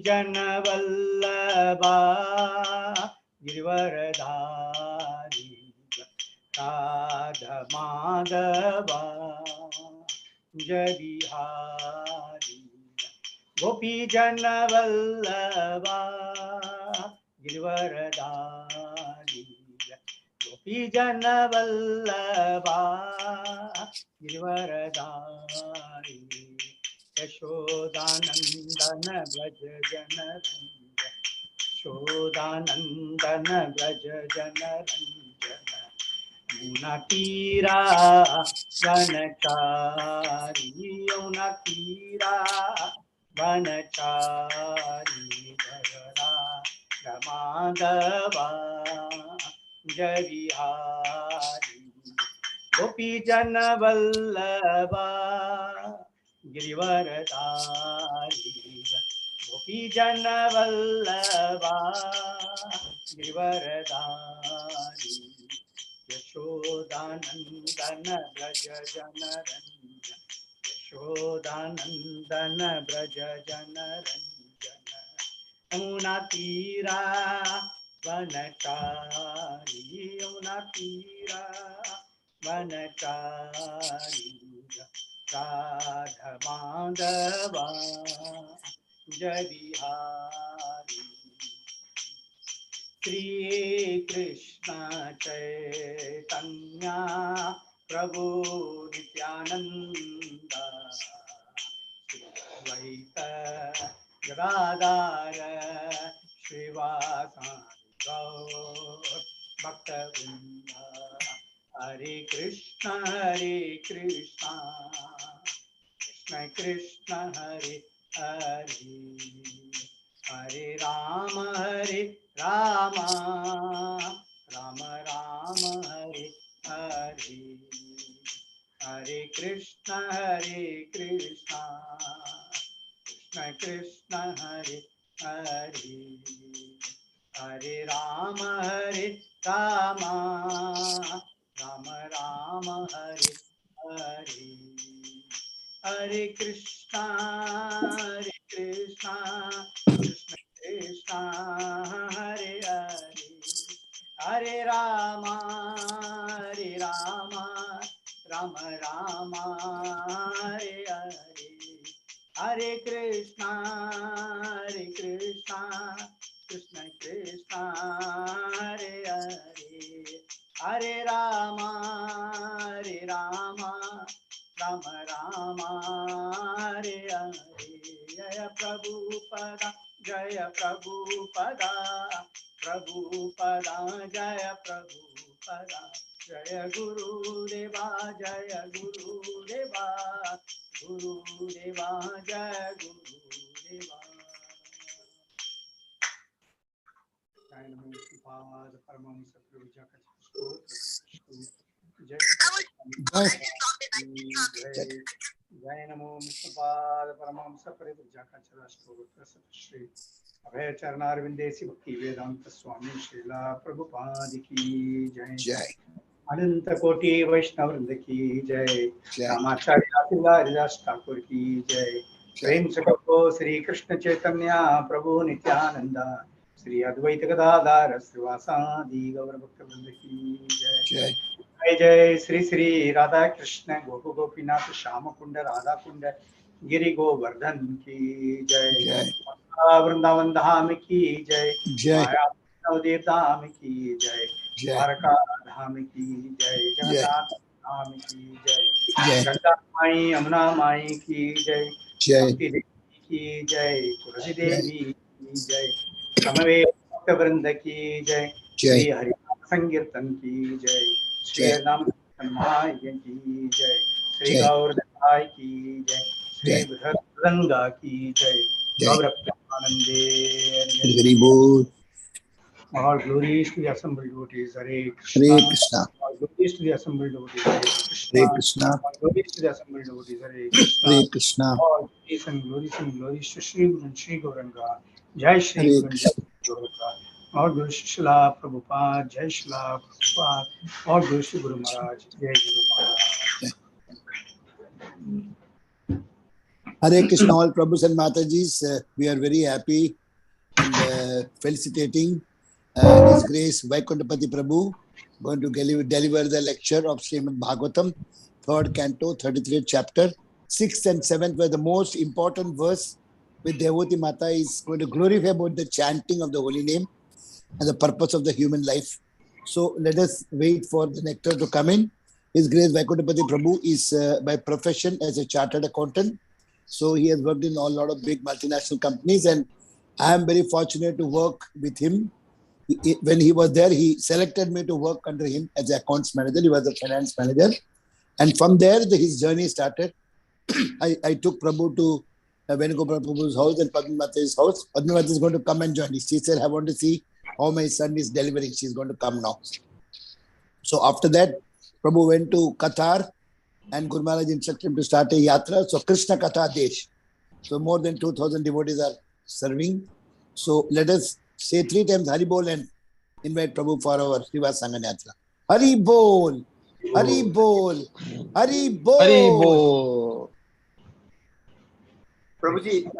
जन वल्लभा गिरिवरधारी राधा माधवा जय बिहारी गोपी जन वल्लभा गिरिवरधारी गोपी जन वल्लभा गिरिवरधारी यशोदानंदन ब्रज जनरंजन यशोदानंदन ब्रज जनरंजन यमुना तीरा वनचारी यमुना तीरा वनचारी जगरा रमाधवा जय बिहारी गोपी जन वल्लभा गिरिवरधारी गोपी जन वल्लभा गिरिवरधारी यशोदानंदन ब्रज जनरंजन यशोदानंदन ब्रज जनरंजन यमुना तीरा वनचारी यमुना तीरा वनचारी राधा माधवा जय बिहारी श्री कृष्ण चैतन्य प्रभु नित्यानंद द्वैत गदाधर श्रीवासादि गौर भक्तवृंद हरे कृष्ण कृष्ण कृष्ण हरे हरे हरे राम राम राम हरे हरे हरे कृष्ण कृष्ण कृष्ण हरे हरे हरे राम राम राम हरे हरे हरे कृष्णा कृष्ण कृष्ण हरे हरे हरे राम राम राम हरे हरे हरे कृष्णा कृष्ण कृष्ण हरे हरे हरे राम राम हरे हरे जय प्रभुपदा जय प्रभुपदा प्रभुपदा जय प्रभुपदा जय गुरुदेवा जय गुरुदेवा गुरुदेवा जय गुरुदेवा जय नमो पाद परमं सत्पुरुषा जय नमो पाद परमं सत्पुरुषा श्री अभय चरणारविंदेसी भक्ति वेदांत स्वामी श्रीला प्रभुपाद की जय अनंत कोटि वैष्णव वृंद की जय रामाचार्य हरिदास ठाकुर की जय प्रेम से कहो श्री कृष्ण चैतन्य प्रभु नित्यानंद श्री अद्वैत गदाधर श्रीवासादि गौर भक्त वृंद की जय जय जय श्री श्री राधा कृष्ण गोपु गोपीनाथ श्याम कुंड राधा कुंड गिरि गोवर्धन की जय वृंदावन धाम की जय माया नवदेव धाम की जय द्वारका धाम की जय जगन्नाथ धाम की जय गंगा माई यमुना माई की जय भक्ति देवी की जय तुलसी देवी की जय समवेत भक्त वृंद की जय श्री हरि संकीर्तन की जय श्री राम की जय श्री गौरदाय की जय श्री गंगा की जय गौरप्रेमानंदे All glories to the assembled devotees. Hare Krishna. All glories to the assembled devotees. Hare Krishna. All glories to the assembled devotees. Hare Krishna. All glories and glories and glories to Shri Guru and Shri Gauranga. Jai Shri Guru and Jai Gauranga. All glories to Srila Prabhupada. Jai Srila Prabhupada. All glories to Guru Maharaj. Jai Guru Maharaj. Hare Krishna, all Prabhus and Matajis. We are very happy and felicitating His Grace Vaikuntapati Prabhu, going to deliver the lecture of Srimad Bhagavatam, 3rd canto, 33rd chapter. 6th and 7th were the most important verse, with Devoti Mata is going to glorify about the chanting of the holy name and the purpose of the human life. So let us wait for the nectar to come in. His Grace Vaikuntapati Prabhu is by profession as a chartered accountant. So he has worked in a lot of big multinational companies, and I am very fortunate to work with him. When he was there, he selected me to work under him as an accounts manager. He was a finance manager. And from there, his journey started. I took Prabhu to Venugopal Prabhu's house and Padmavati's house. Padmavati is going to come and join me. She said, I want to see how my son is delivering. She's going to come now. So after that, Prabhu went to Qatar and Guru Maharaj instructed him to start a yatra. So Krishna Katha Desh. So more than 2,000 devotees are serving. So let us say 3 times Hari Bol and invite Prabhu for our Srivas Sangha Yatra. Hari Bol, Hari Bol, Hari Bol. Hari Bol. Prabhuji,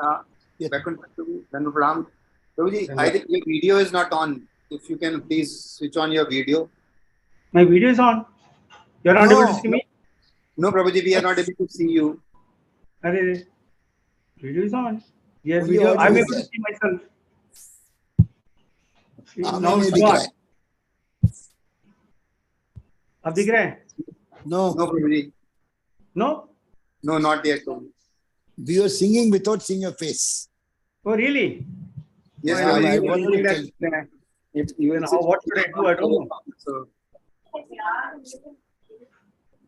Yes. Prabhuji, I think your video is not on. If you can please switch on your video. My video is on. You're not able to see me? No, Prabhuji, we are not able to see you. Arey, video is on. Yes, Only video. audio I'm is able to there. see myself. See, हमें now नहीं it's दिख रहा on. है. अब दिख रहे हैं? No, No, Prabhuji. No? No, not yet. Prabhuji. we are singing without seeing your face. Oh, really? Yes, Yeah, Prabhuji. I you wanted were to saying tell. that if you Then what should I do? I don't know. So,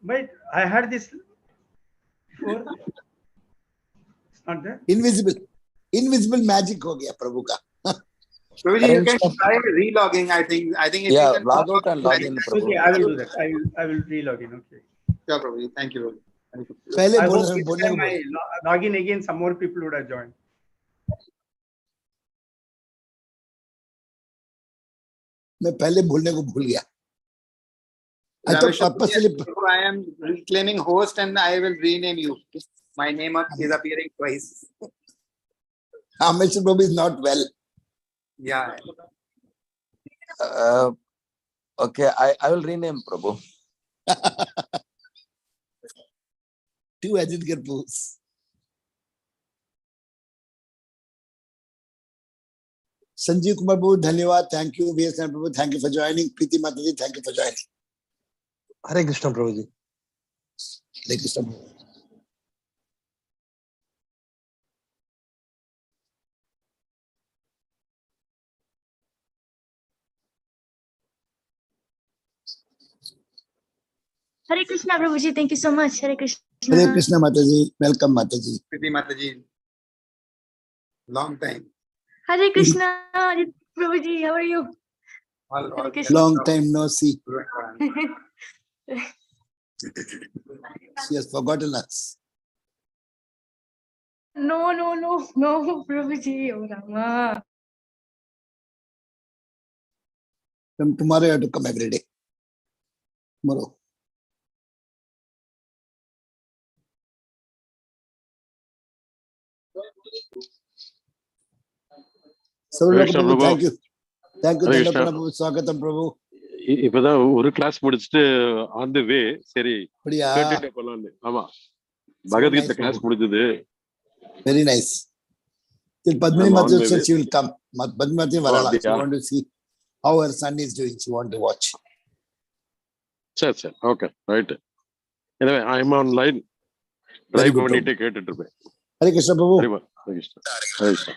But I had this before. It's not there. Invisible magic हो गया प्रभु का. Prabhuji, you can try relogging. I think if Yeah, you can log out and log in, Prabhu. Okay, I will do that. I will re-log in. Okay. Sure, Prabhuji. Thank you, Prabhuji. Thank you. पहले I hope बोलने this time I log in again. Some more people would have joined. मैं पहले बोलने को भूल गया. I thought purposely. I am reclaiming host and I will rename you. My name is appearing twice. Rameswar Prabhu is not well. Yeah. Okay, I will rename Prabhu. Two Ajit Prabhus. Sanjeev Kumar Prabhu, धन्यवाद. Thank you. VS Prabhu, thank you for joining. Preeti Mataji, thank you for joining. Hare Krishna, Prabhuji. Hare Krishna Prabhu. Hare Krishna, Prabhuji. Thank you so much. Hare Krishna. Hare Krishna Mataji. Welcome Mataji. Preeti Mataji. Long time. Hare Krishna, Prabhuji. How are you? All Krishna. Long time no see. She has forgotten us. No, Prabhuji. Oh, Rama. From tomorrow you have to come every day. Tomorrow. Sarvaloka Prabhu, thank you. Thank you, Dandapana Prabhu. Swagatam Prabhu. இப்பதான் ஒரு class முடிச்சுட்டு on the வே சரி அப்படியா? கேட்டுட்டே போலாம்னு. ஆமா, Bhagavad Gita class முடிஞ்சது. Very nice. Till Padmini I'm on Mataji my also way. she will come. Padmini Mataji varala. She அப்படியா? want to see how her son is doing. She want to watch. சரி சரி, okay, right. எனவே I am on line. Very drive good, பண்ணிட்டே கேட்டுட்டு இருப்பேன். Hare Krishna Prabhu. சரிமா, Hare Krishna, Hare Krishna.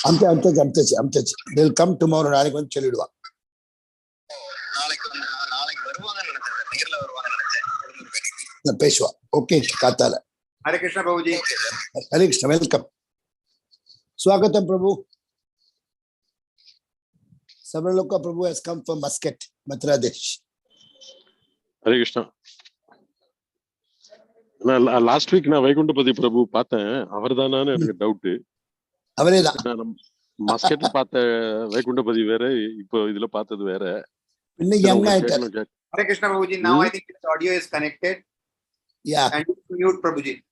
Amtaji. They'll come tomorrow. நாளைக்கு வந்து சொல்லிடுவா. பேசுவா. Okay, காத்தால. Hare Krishna, Prabhuji. Hare Krishna, welcome. Swagatam Prabhu. Sarvaloka Prabhu has come from Muscat, Madhya Pradesh. Hare Krishna. Last week நான் வைகுண்டபதி பிரபு பார்த்தேன். அவர் தானான்னு எனக்கு டவுட். அவரேதான். மஸ்கெட்ல பார்த்த வைகுண்டபதி வேற, இப்போ இதுல பார்த்தது வேற. இன்னைக்கு யங் ஆயிட்டார். Hare Krishna, Prabhuji. Now I think this audio is connected. Yeah, And mute, Prabhuji.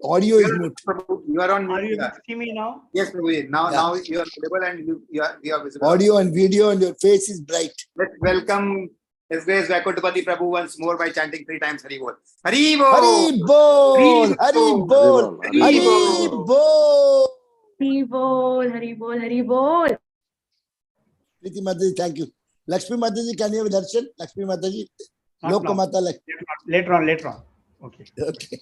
audio is mute. Prabhu, you are on Are mute. you able Yeah. to see me now? Yes, Prabhuji. Now, Yeah. now you are visible and you are visible. Audio and video and your face is bright. Let's welcome His Grace Vaikunthapati Prabhu once more by chanting 3 times Hari Bol. Hari Bol! Hari Bol! Hari Bol! Hari Hari Bol. Bol! Hari bol, Hari bol, Hari bol. Priti Mataji, thank you. Lakshmi Mataji, can you have a darshan? Lakshmi Mataji? Not now. Lokamata Lakshmi. Later on. Okay. Okay.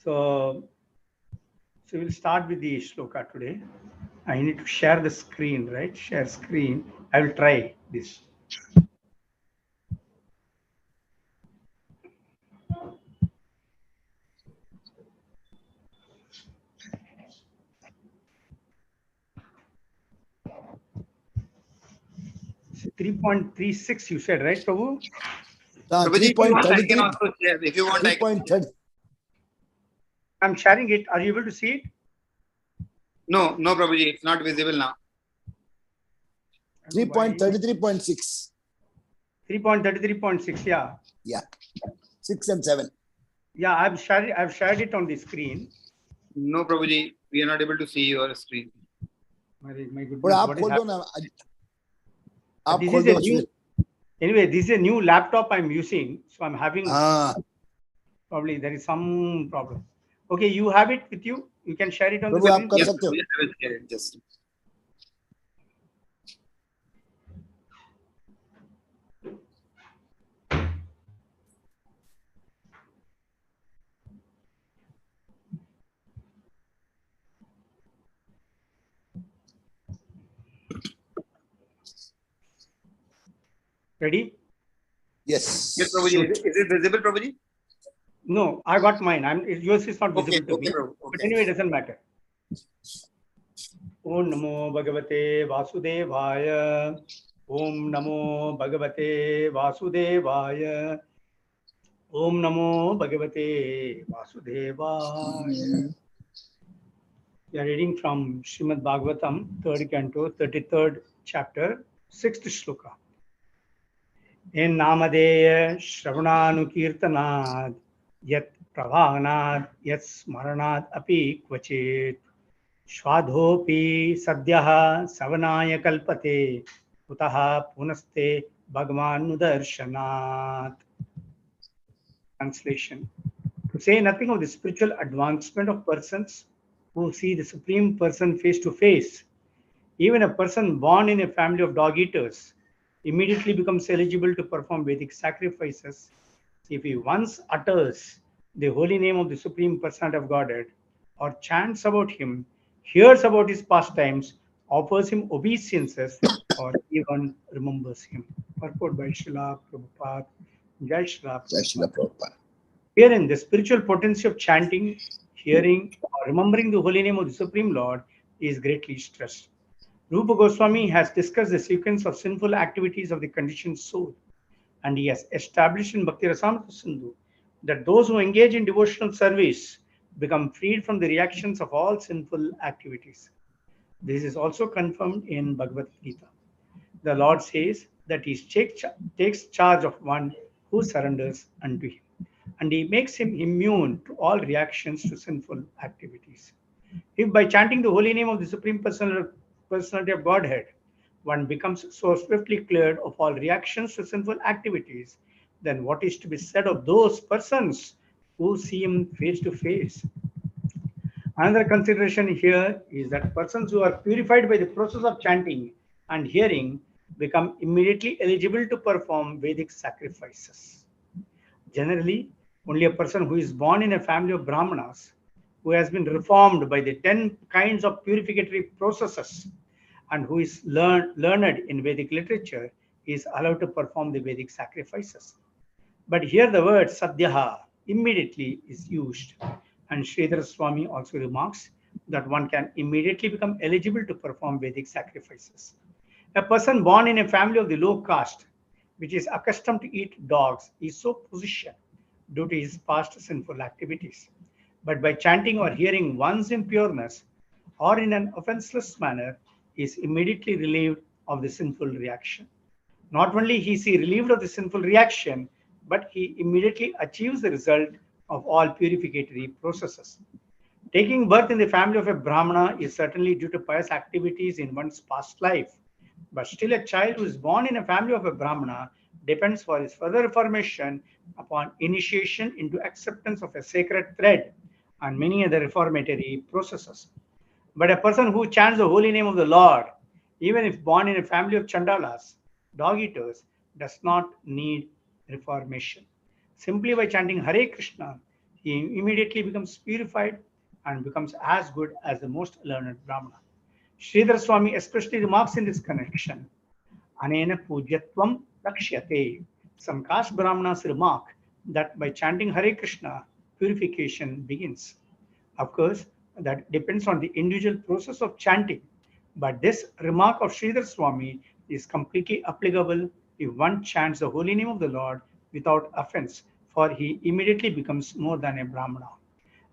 So we'll start with the shloka today. I need to share the screen, right? Share screen. I will try this. So 3.36 you said, right, Prabhu? Prabhuji, if you want, I can 3.33. also share. If you want, I can. 3.30. I'm sharing it. Are you able to see it? No, Prabhuji, it's not visible now. 3.33.6. 3.33.6, yeah. Yeah. 6 and 7. Yeah, I've shared it on the screen. No, Prabhuji, we are not able to see your screen. My goodness, But what आप is खोल दो happening? ना. आप This खोल is a दो new, anyway, this is a new laptop I'm using. So I'm having, probably there is some problem. Okay, you have it with you. You can share it on the प्रभु आप screen. कर Yes, सकते हो. Prabhuji, I will share it just. Ready? Yes. Yes, Prabhuji. Shoot. Is it visible, Prabhuji? No, I got mine. Yours is not visible to Okay, me. Prabhu. But Okay. anyway, it doesn't matter. Om Namo Bhagavate Vasudevaya. Om Namo Bhagavate Vasudevaya. Om Namo Bhagavate Vasudevaya. We are reading from Srimad Bhagavatam, 3rd canto, 33rd chapter, 6th shloka. In Namadeya Shravananukirtanad Yat Pravanad Yat Smaranad Api Kvachit Shwadhopi Sadhyaha Savanaya Kalpate Utaha Punaste Bhagavan Nudarshanat. Translation. To say nothing of the spiritual advancement of persons who see the Supreme Person face to face, even a person born in a family of dog eaters immediately becomes eligible to perform Vedic sacrifices if he once utters the holy name of the Supreme Personality of Godhead, or chants about him, hears about his pastimes, offers him obeisances, or even remembers him. Purport by Srila Prabhupada. Jai Srila Jai Srila Prabhupada. Prabhupada. Herein, the spiritual potency of chanting, hearing, or remembering the holy name of the Supreme Lord is greatly stressed. Rupa Goswami has discussed the sequence of sinful activities of the conditioned soul, and he has established in Bhakti Rasamrita Sindhu that those who engage in devotional service become freed from the reactions of all sinful activities. This is also confirmed in Bhagavad Gita. The Lord says that he takes charge of one who surrenders unto him, and he makes him immune to all reactions to sinful activities. If by chanting the holy name of the Supreme Personality of Godhead, one becomes so swiftly cleared of all reactions to sinful activities, then what is to be said of those persons who see him face to face? Another consideration here is that persons who are purified by the process of chanting and hearing become immediately eligible to perform Vedic sacrifices. Generally, only a person who is born in a family of Brahmanas, who has been reformed by the 10 kinds of purificatory processes, and who is learned in Vedic literature, is allowed to perform the Vedic sacrifices. But here the word sadhyaha, immediately, is used. And Sridhar Swami also remarks that one can immediately become eligible to perform Vedic sacrifices. A person born in a family of the low caste, which is accustomed to eat dogs, is so positioned due to his past sinful activities. But by chanting or hearing one's impureness, or in an offenseless manner, he is immediately relieved of the sinful reaction. Not only is he relieved of the sinful reaction, but he immediately achieves the result of all purificatory processes. Taking birth in the family of a Brahmana is certainly due to pious activities in one's past life. But still, a child who is born in a family of a Brahmana depends for his further reformation upon initiation into acceptance of a sacred thread and many other reformatory processes. But a person who chants the holy name of the Lord, even if born in a family of Chandalas, dog eaters, does not need reformation. Simply by chanting Hare Krishna, he immediately becomes purified and becomes as good as the most learned Brahmana. Sridhar Swami especially remarks in this connection, Anena Pujyatvam Lakshyate. Some caste Brahmanas remark that by chanting Hare Krishna, purification begins. Of course, that depends on the individual process of chanting. But this remark of Sridhar Swami is completely applicable if one chants the holy name of the Lord without offense, for he immediately becomes more than a Brahmana.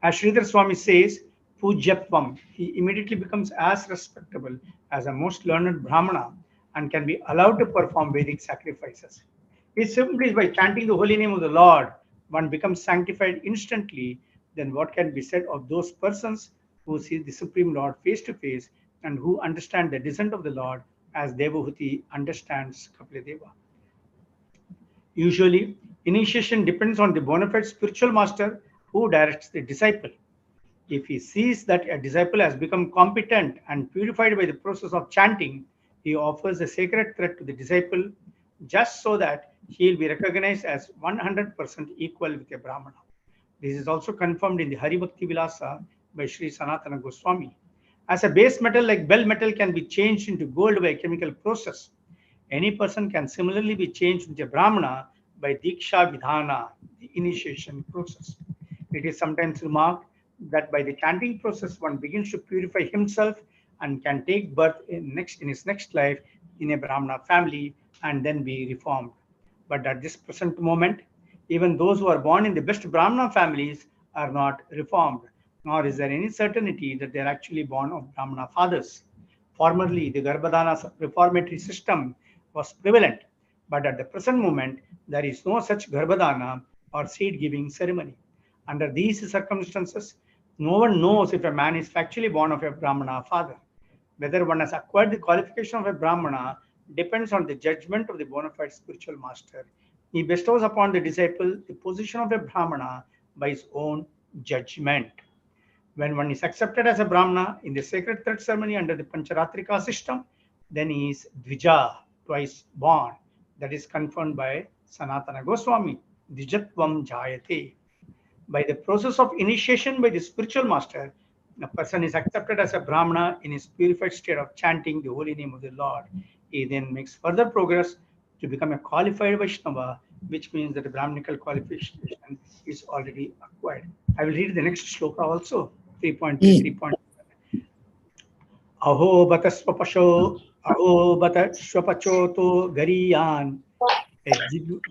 As Sridhar Swami says, Pujyatvam, he immediately becomes as respectable as a most learned Brahmana and can be allowed to perform Vedic sacrifices. It simply is by chanting the holy name of the Lord, one becomes sanctified instantly. Then what can be said of those persons who see the Supreme Lord face to face and who understand the descent of the Lord as Devahuti understands Kapila? Usually, initiation depends on the bona fide spiritual master who directs the disciple. If he sees that a disciple has become competent and purified by the process of chanting, he offers a sacred thread to the disciple just so that he will be recognized as 100% equal with a Brahmana. This is also confirmed in the Hari Bhakti Vilasa by Sri Sanatana Goswami. As a base metal like bell metal can be changed into gold by a chemical process, any person can similarly be changed into a Brahmana by Diksha Vidhana, the initiation process. It is sometimes remarked that by the chanting process, one begins to purify himself and can take birth in his next life in a Brahmana family and then be reformed. But at this present moment, even those who are born in the best Brahmana families are not reformed, nor is there any certainty that they are actually born of Brahmana fathers. Formerly, the Garbhadana reformatory system was prevalent, but at the present moment, there is no such Garbhadana or seed giving ceremony. Under these circumstances, no one knows if a man is factually born of a Brahmana father. Whether one has acquired the qualification of a Brahmana depends on the judgment of the bona fide spiritual master. He bestows upon the disciple the position of a Brahmana by his own judgment. When one is accepted as a Brahmana in the sacred thread ceremony under the Pancharatrika system, then he is Dvija, twice born. That is confirmed by Sanatana Goswami, Dvijatvam Jayate. By the process of initiation by the spiritual master, a person is accepted as a Brahmana in his purified state of chanting the holy name of the Lord. He then makes further progress to become a qualified Vaishnava, which means that the Brahminical qualification is already acquired. I will read the next shloka also, 3.3, 3.7. Aho bata swapasho, aho bata swapachoto gariyan,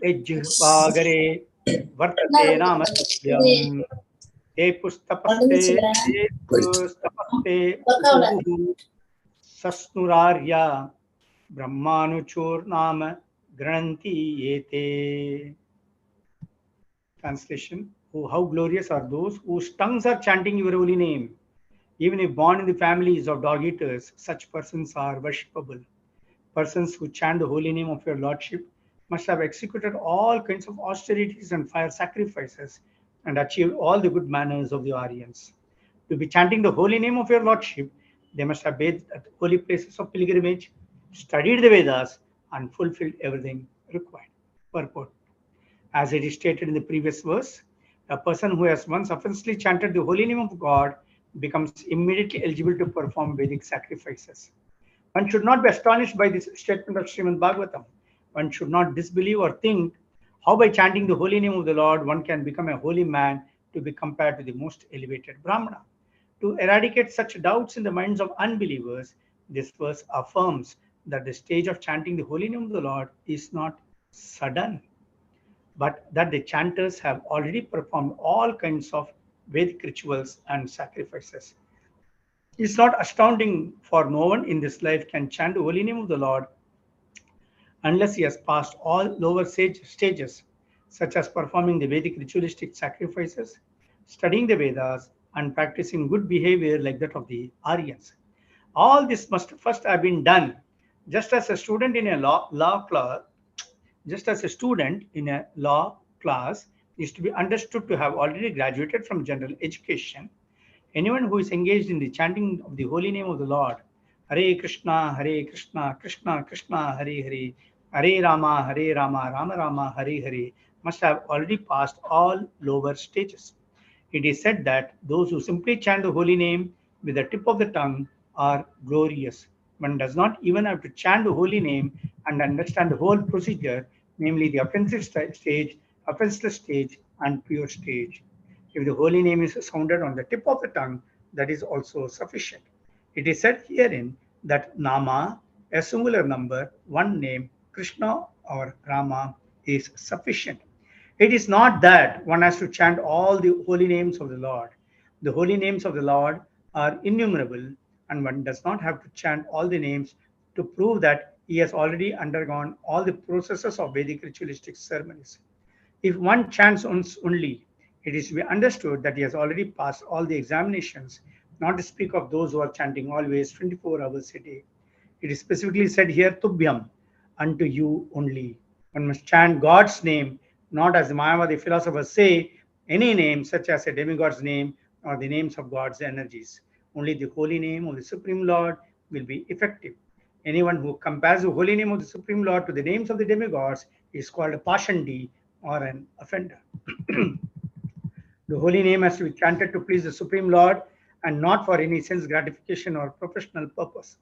ejjihvagare, vartate namasyam. Te pustapaste, te pustapaste, upuhu, sasnurarya, brahmanuchur nama, granti yete. Translation: Oh, how glorious are those whose tongues are chanting your holy name. Even if born in the families of dog eaters, such persons are worshipable. Persons who chant the holy name of your Lordship must have executed all kinds of austerities and fire sacrifices and achieved all the good manners of the Aryans. To be chanting the holy name of your Lordship, they must have bathed at holy places of pilgrimage, studied the Vedas, and fulfilled everything required. Purport: as it is stated in the previous verse, a person who has once offensively chanted the holy name of God becomes immediately eligible to perform Vedic sacrifices. One should not be astonished by this statement of Srimad Bhagavatam. One should not disbelieve or think how by chanting the holy name of the Lord one can become a holy man to be compared to the most elevated Brahmana. To eradicate such doubts in the minds of unbelievers, this verse affirms that the stage of chanting the holy name of the Lord is not sudden, but that the chanters have already performed all kinds of Vedic rituals and sacrifices. It's not astounding, for no one in this life can chant the holy name of the Lord unless he has passed all lower stages, such as performing the Vedic ritualistic sacrifices, studying the Vedas, and practicing good behavior like that of the Aryans. All this must first have been done. Just as a student in a law class, just as a student in a law class is to be understood to have already graduated from general education, anyone who is engaged in the chanting of the holy name of the Lord, Hare Krishna, Krishna Krishna, Hare Hare, Hare Rama, Rama Rama, Hare Hare, must have already passed all lower stages. It is said that those who simply chant the holy name with the tip of the tongue are glorious. One does not even have to chant the holy name and understand the whole procedure, namely the offensive stage, offenseless stage, and pure stage. If the holy name is sounded on the tip of the tongue, that is also sufficient. It is said herein that Nama, a singular number, one name, Krishna or Rama, is sufficient. It is not that one has to chant all the holy names of the Lord. The holy names of the Lord are innumerable, and one does not have to chant all the names to prove that he has already undergone all the processes of Vedic ritualistic ceremonies. If one chants once only, it is to be understood that he has already passed all the examinations, not to speak of those who are chanting always 24 hours a day. It is specifically said here, Tubhyam, unto you only. One must chant God's name, not as the Mayavadi philosophers say, any name such as a demigod's name or the names of God's energies. Only the holy name of the Supreme Lord will be effective. Anyone who compares the holy name of the Supreme Lord to the names of the demigods is called a Pashandi or an offender. The holy name has to be chanted to please the Supreme Lord and not for any sense gratification or professional purpose.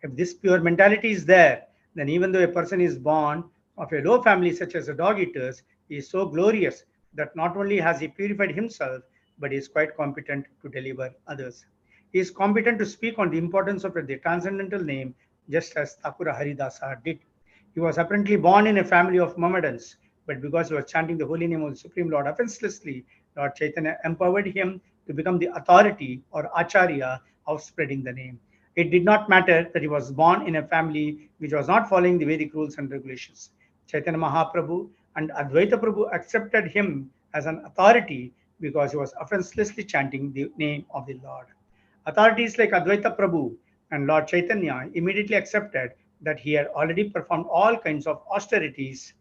If this pure mentality is there, then even though a person is born of a low family such as the dog eaters, he is so glorious that not only has he purified himself, but he is quite competent to deliver others. He is competent to speak on the importance of the transcendental name, just as Thakura Haridasa did. He was apparently born in a family of Mohammedans, but because he was chanting the holy name of the Supreme Lord offenselessly, Lord Chaitanya empowered him to become the authority or acharya of spreading the name. It did not matter that he was born in a family which was not following the Vedic rules and regulations. Chaitanya Mahaprabhu and Advaita Prabhu accepted him as an authority because he was offenselessly chanting the name of the Lord. Authorities like Advaita Prabhu and Lord Chaitanya immediately accepted that he had already performed all kinds of austerities,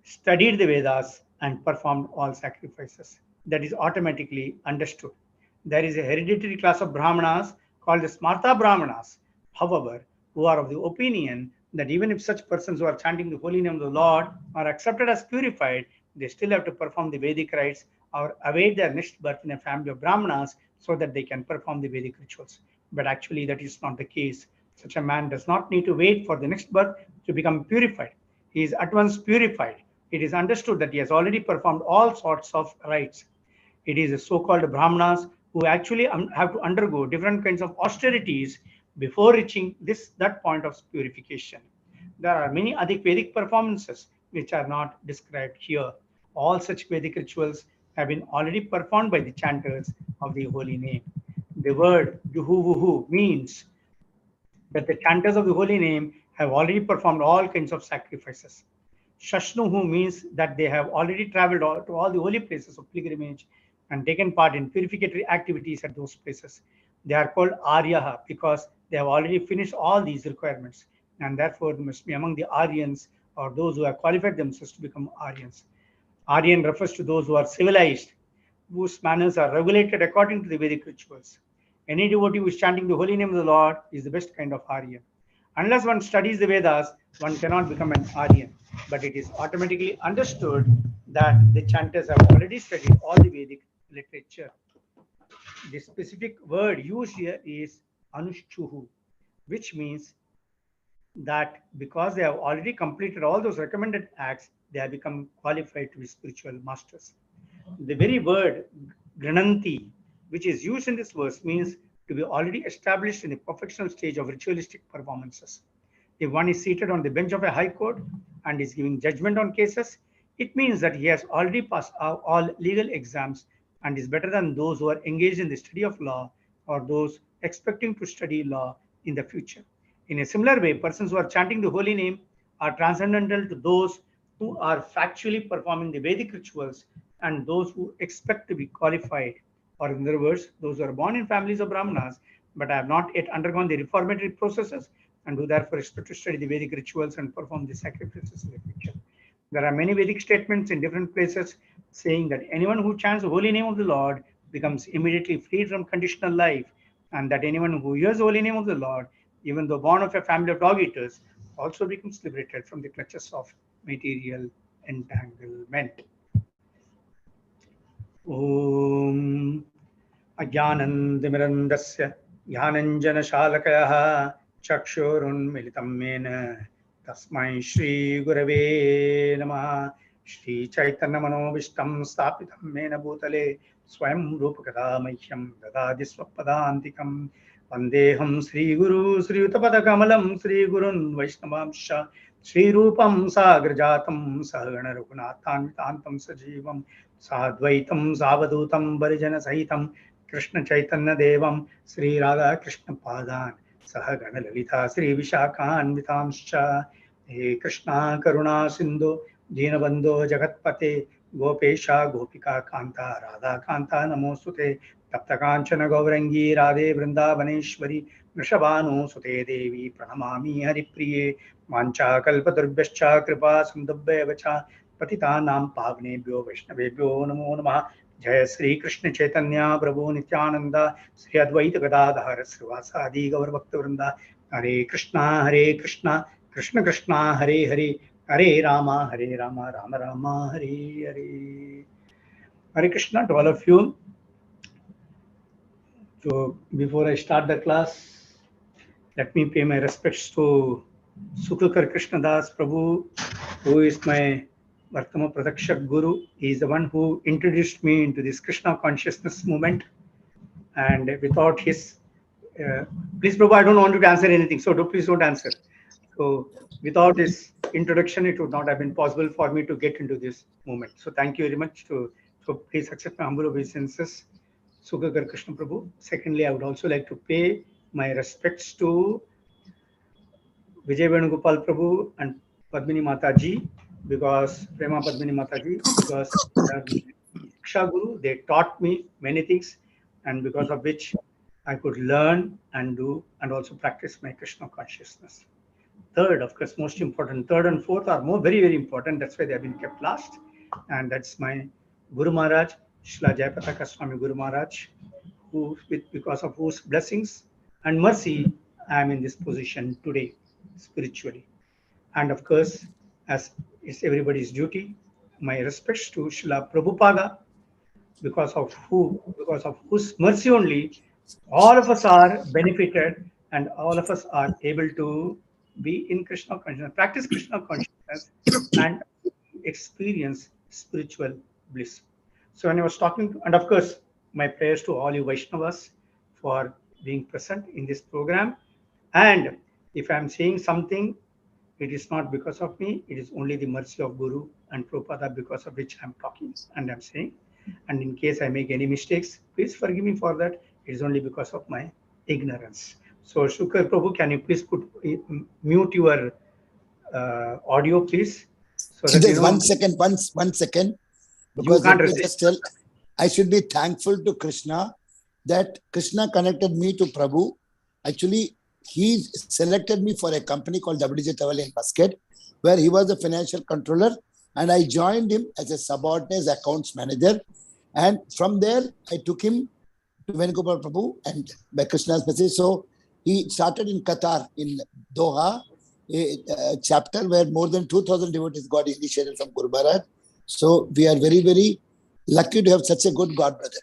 studied the Vedas, and performed all sacrifices. That is automatically understood. There is a hereditary class of Brahmanas called the Smarta Brahmanas, however, who are of the opinion that even if such persons who are chanting the holy name of the Lord are accepted as purified, they still have to perform the Vedic rites or await their next birth in a family of Brahmanas so that they can perform the Vedic rituals. But actually, that is not the case. Such a man does not need to wait for the next birth to become purified. He is at once purified. It is understood that he has already performed all sorts of rites. It is the so-called Brahmanas who actually have to undergo different kinds of austerities before reaching that point of purification. There are many other Vedic performances which are not described here. All such Vedic rituals have been already performed by the chanters of the holy name. The word Juhuvuhu means that the chanters of the holy name have already performed all kinds of sacrifices. Shashnuhu means that they have already traveled to all the holy places of pilgrimage and taken part in purificatory activities at those places. They are called Aryaha because they have already finished all these requirements and therefore must be among the Aryans or those who have qualified themselves to become Aryans. Aryan refers to those who are civilized, whose manners are regulated according to the Vedic rituals. Any devotee who is chanting the holy name of the Lord is the best kind of Aryan. Unless one studies the Vedas, one cannot become an Aryan. But it is automatically understood that the chanters have already studied all the Vedic literature. The specific word used here is Anushchuhu, which means that because they have already completed all those recommended acts, they have become qualified to be spiritual masters. The very word Grananti, which is used in this verse, means to be already established in the perfectional stage of ritualistic performances. If one is seated on the bench of a high court and is giving judgment on cases, it means that he has already passed all legal exams and is better than those who are engaged in the study of law or those expecting to study law in the future. In a similar way, persons who are chanting the holy name are transcendental to those who are factually performing the Vedic rituals and those who expect to be qualified, or in other words, those who are born in families of Brahmanas but have not yet undergone the reformatory processes and who therefore expect to study the Vedic rituals and perform the sacrifices in the future. There are many Vedic statements in different places saying that anyone who chants the holy name of the Lord becomes immediately freed from conditional life, and that anyone who hears the holy name of the Lord, even though born of a family of dog eaters, also becomes liberated from the clutches of material entanglement. Om Ajnanandimirantasya Jnananjanashalakayah Chakshurunmilitam Mena Tasmai Shri Gurave Namah Shri Chaitanya Manovistam Stapitam Mena Bhutale Swayam Rupakada Mahyam Dadadi Swapadantikam Vandeham Sri Guru Sri Utapada Kamalam Sri Gurun Vaishnavamsha Sri Rupam Sagrajatam Sahagana Raghunatham Vitantam Sajivam Sadvaitam Savadutam Varijana Sahitam Krishna Chaitanya Devam Sri Radha Krishna Padan Sahagana Lalita Sri Vishakan Vitamscha He Krishna Karuna Sindhu Dinabandho Jagatpate Gopesha Gopika Kanta Radha Kanta Namostute Tapta Kanchana Gaurangi Radhe Vrindavaneshwari Vrishabhanu Sute Devi Pranamami Haripriye Mancha Kalpadurbyascha Kripa Sindhubhya पतितानां पावनेभ्यो वैष्णवेभ्यो नमो नमः जय श्री कृष्ण चैतन्य प्रभु नित्यानंद श्री अद्वैत गदाधर श्रीवासादि गौर भक्तवृंद हरे Krishna Krishna Krishna Hare Hare Hare Ram Ram Ram Hare Hare Hare Krishna to all of you. So before I start the class, let me pay my respects to Sukakar Krishnadas Prabhu, who is my Vartama Pratakshak Guru. He is the one who introduced me into this Krishna consciousness movement. And without his, please Prabhu, I don't want you to answer anything, so please don't answer. So without his introduction, it would not have been possible for me to get into this movement. So thank you very much. So please accept my humble obeisances, Sukakar Krishna Prabhu. Secondly, I would also like to pay my respects to Vijay Venugopal Prabhu and Padmini Mataji, because Prema Padmini Mataji, because they are Shiksha Guru, they taught me many things, and because of which I could learn and do and also practice my Krishna consciousness. Third, of course, most important, third and fourth are more very, very important. That's why they have been kept last. And that's my Guru Maharaj, Shila Jayapataka Swami Guru Maharaj, who, because of whose blessings and mercy, I am in this position today, spiritually. And of course, as is everybody's duty, my respects to Srila Prabhupada, because of whose mercy only all of us are benefited and all of us are able to be in Krishna consciousness, practice Krishna consciousness, and experience spiritual bliss. So when I was talking, and of course, my prayers to all you Vaishnavas for being present in this program. And if I'm saying something, it is not because of me, it is only the mercy of Guru and Prabhupada, because of which I'm talking and I'm saying. And in case I make any mistakes, please forgive me for that. It is only because of my ignorance. So Shukar Prabhu, can you please mute your audio, please? So that Just 1 second, one second. Because can't let me resist. just tell, I should be thankful to Krishna that Krishna connected me to Prabhu. Actually, he selected me for a company called WJ Tavali in Muscat, where he was the financial controller, and I joined him as a subordinate accounts manager. And from there, I took him to Venugopal Prabhu and by Krishna's message. So he started in Qatar, in Doha, a chapter where more than 2,000 devotees got initiated from Guru Maharaj. So we are very, very lucky to have such a good God brother.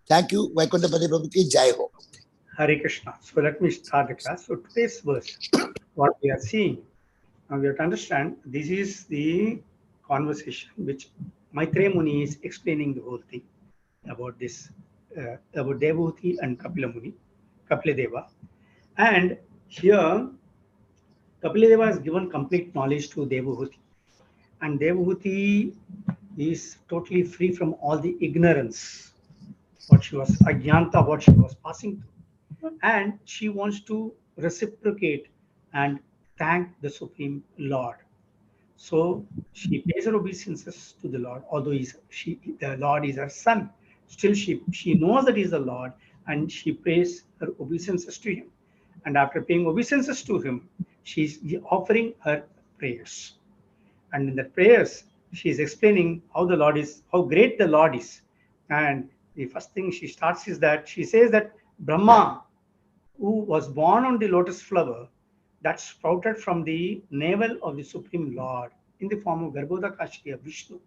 Thank you. Vaikuntha Pati Prabhu ki Jai Ho. Hare Krishna. So let me start the class. So today's verse, what we are seeing, now we have to understand, this is the conversation which Maitreya Muni is explaining the whole thing about this, about Devahuti and Kapila Muni, Kapila Deva. And here, Kapila Deva has given complete knowledge to Devahuti. And Devahuti is totally free from all the ignorance, what she was, Ajnanta, what she was passing through. And she wants to reciprocate and thank the Supreme Lord. So she pays her obeisances to the Lord, although the Lord is her son. Still, she knows that he is the Lord, and she pays her obeisances to him. And after paying obeisances to him, she's offering her prayers. And in the prayers, she is explaining how great the Lord is. And the first thing she starts is that she says that Brahma, who was born on the lotus flower that sprouted from the navel of the Supreme Lord in the form of Garbhodakashri of Vishnu.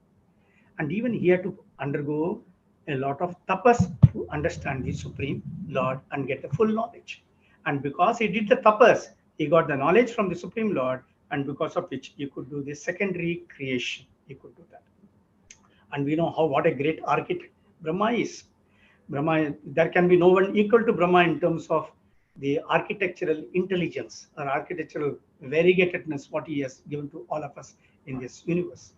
And even he had to undergo a lot of tapas to understand the Supreme Lord and get the full knowledge. And because he did the tapas, he got the knowledge from the Supreme Lord, and because of which he could do the secondary creation. He could do that. And we know what a great architect Brahma is. Brahma, there can be no one equal to Brahma in terms of the architectural intelligence or architectural variegatedness what he has given to all of us in this universe.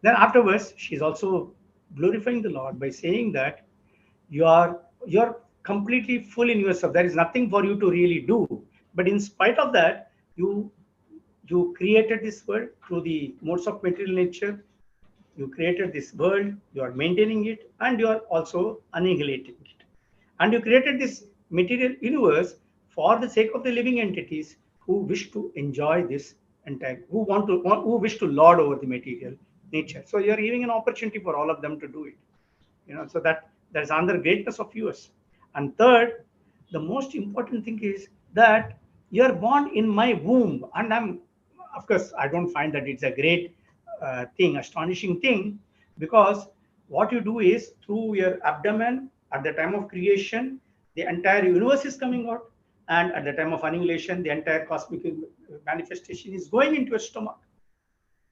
Then afterwards, she's also glorifying the Lord by saying that you're completely full in yourself. There is nothing for you to really do. But in spite of that, you created this world through the modes of material nature. You created this world, you are maintaining it, and you are also annihilating it. And you created this material universe for the sake of the living entities who wish to enjoy this entire, who wish to lord over the material nature. So you are giving an opportunity for all of them to do it. So that's another greatness of yours. And third, the most important thing is that you're born in my womb. And of course, I don't find that it's a great thing, astonishing thing, because what you do is through your abdomen at the time of creation, the entire universe is coming out, and at the time of annihilation, the entire cosmic manifestation is going into your stomach.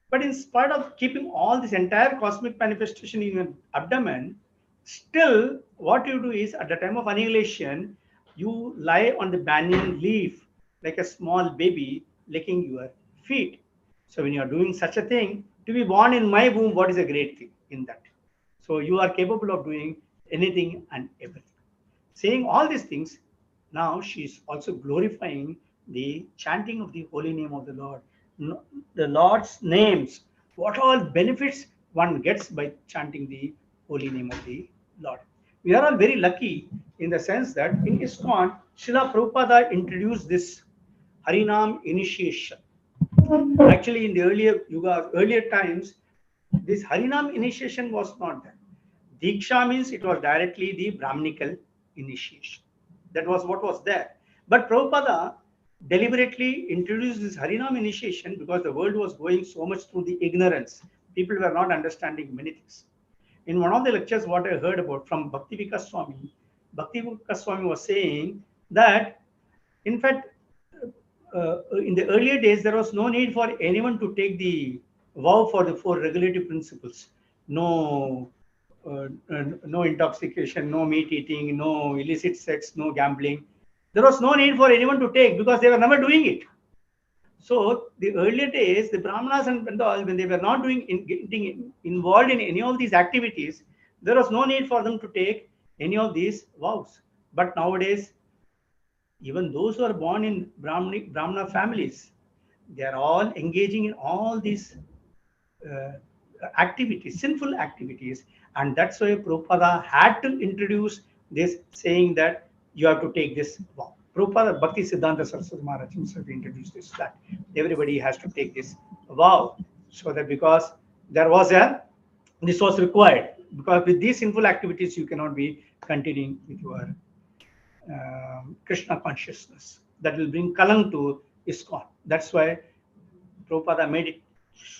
But in spite of keeping all this entire cosmic manifestation in your abdomen, still what you do is at the time of annihilation, you lie on the banyan leaf like a small baby licking your feet. So when you are doing such a thing, to be born in my womb, what is a great thing in that? So you are capable of doing anything and everything. Saying all these things, now she's also glorifying the chanting of the holy name of the Lord. The Lord's names, what all benefits one gets by chanting the holy name of the Lord. We are all very lucky in the sense that in ISKCON, Srila Prabhupada introduced this Harinam initiation. Actually, in the earlier times, this Harinam initiation was not there. Diksha means it was directly the Brahminical initiation. That was what was there. But Prabhupada deliberately introduced this Harinam initiation because the world was going so much through the ignorance. People were not understanding many things. In one of the lectures, what I heard about from Bhakti Vikas Swami was saying that, in fact, in the earlier days, there was no need for anyone to take the vow for the four regulative principles. No, no intoxication, no meat eating, no illicit sex, no gambling. There was no need for anyone to take because they were never doing it. So the earlier days, the Brahmanas and all, when they were not getting involved in any of these activities, there was no need for them to take any of these vows. But nowadays, even those who are born in Brahmana families, they are all engaging in all these uh, activities, sinful activities. And that's why Prabhupada had to introduce this, saying that you have to take this vow. Prabhupada, Bhakti Siddhanta Saraswati Maharaj himself introduced this, that everybody has to take this vow. So that because this was required. Because with these sinful activities, you cannot be continuing with your Krishna consciousness. That will bring kalang to ISKCON. That's why Prabhupada made it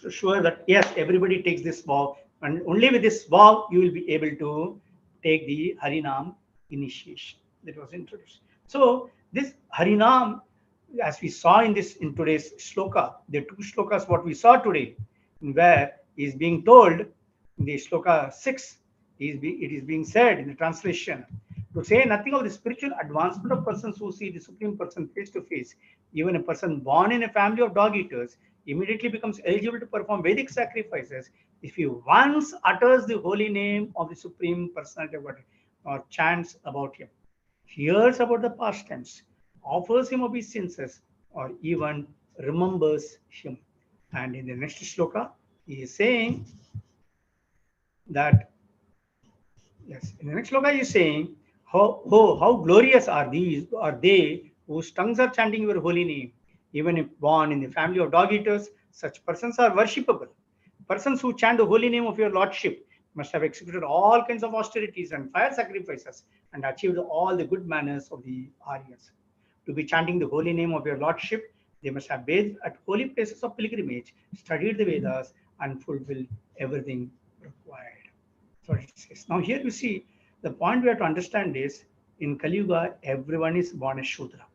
sure that yes, everybody takes this vow, and only with this vow you will be able to take the Harinam initiation that was introduced. So this Harinam, as we saw in today's shloka, the two shlokas what we saw today, where is being told in the shloka 6, it is being said in the translation to say nothing of the spiritual advancement of persons who see the Supreme Person face to face. Even a person born in a family of dog eaters immediately becomes eligible to perform Vedic sacrifices if he once utters the holy name of the Supreme Personality of God or chants about him, hears about the pastimes, offers him obeisances, or even remembers him. And in the next shloka, he is saying that, yes, in the next shloka, he is saying, how glorious are they whose tongues are chanting your holy name. Even if born in the family of dog eaters, such persons are worshipable. Persons who chant the holy name of your lordship must have executed all kinds of austerities and fire sacrifices and achieved all the good manners of the Aryans. To be chanting the holy name of your lordship, they must have bathed at holy places of pilgrimage, studied the Vedas, and fulfilled everything required. So it says. Now here you see the point we have to understand is in Kali Yuga, everyone is born as Shudra.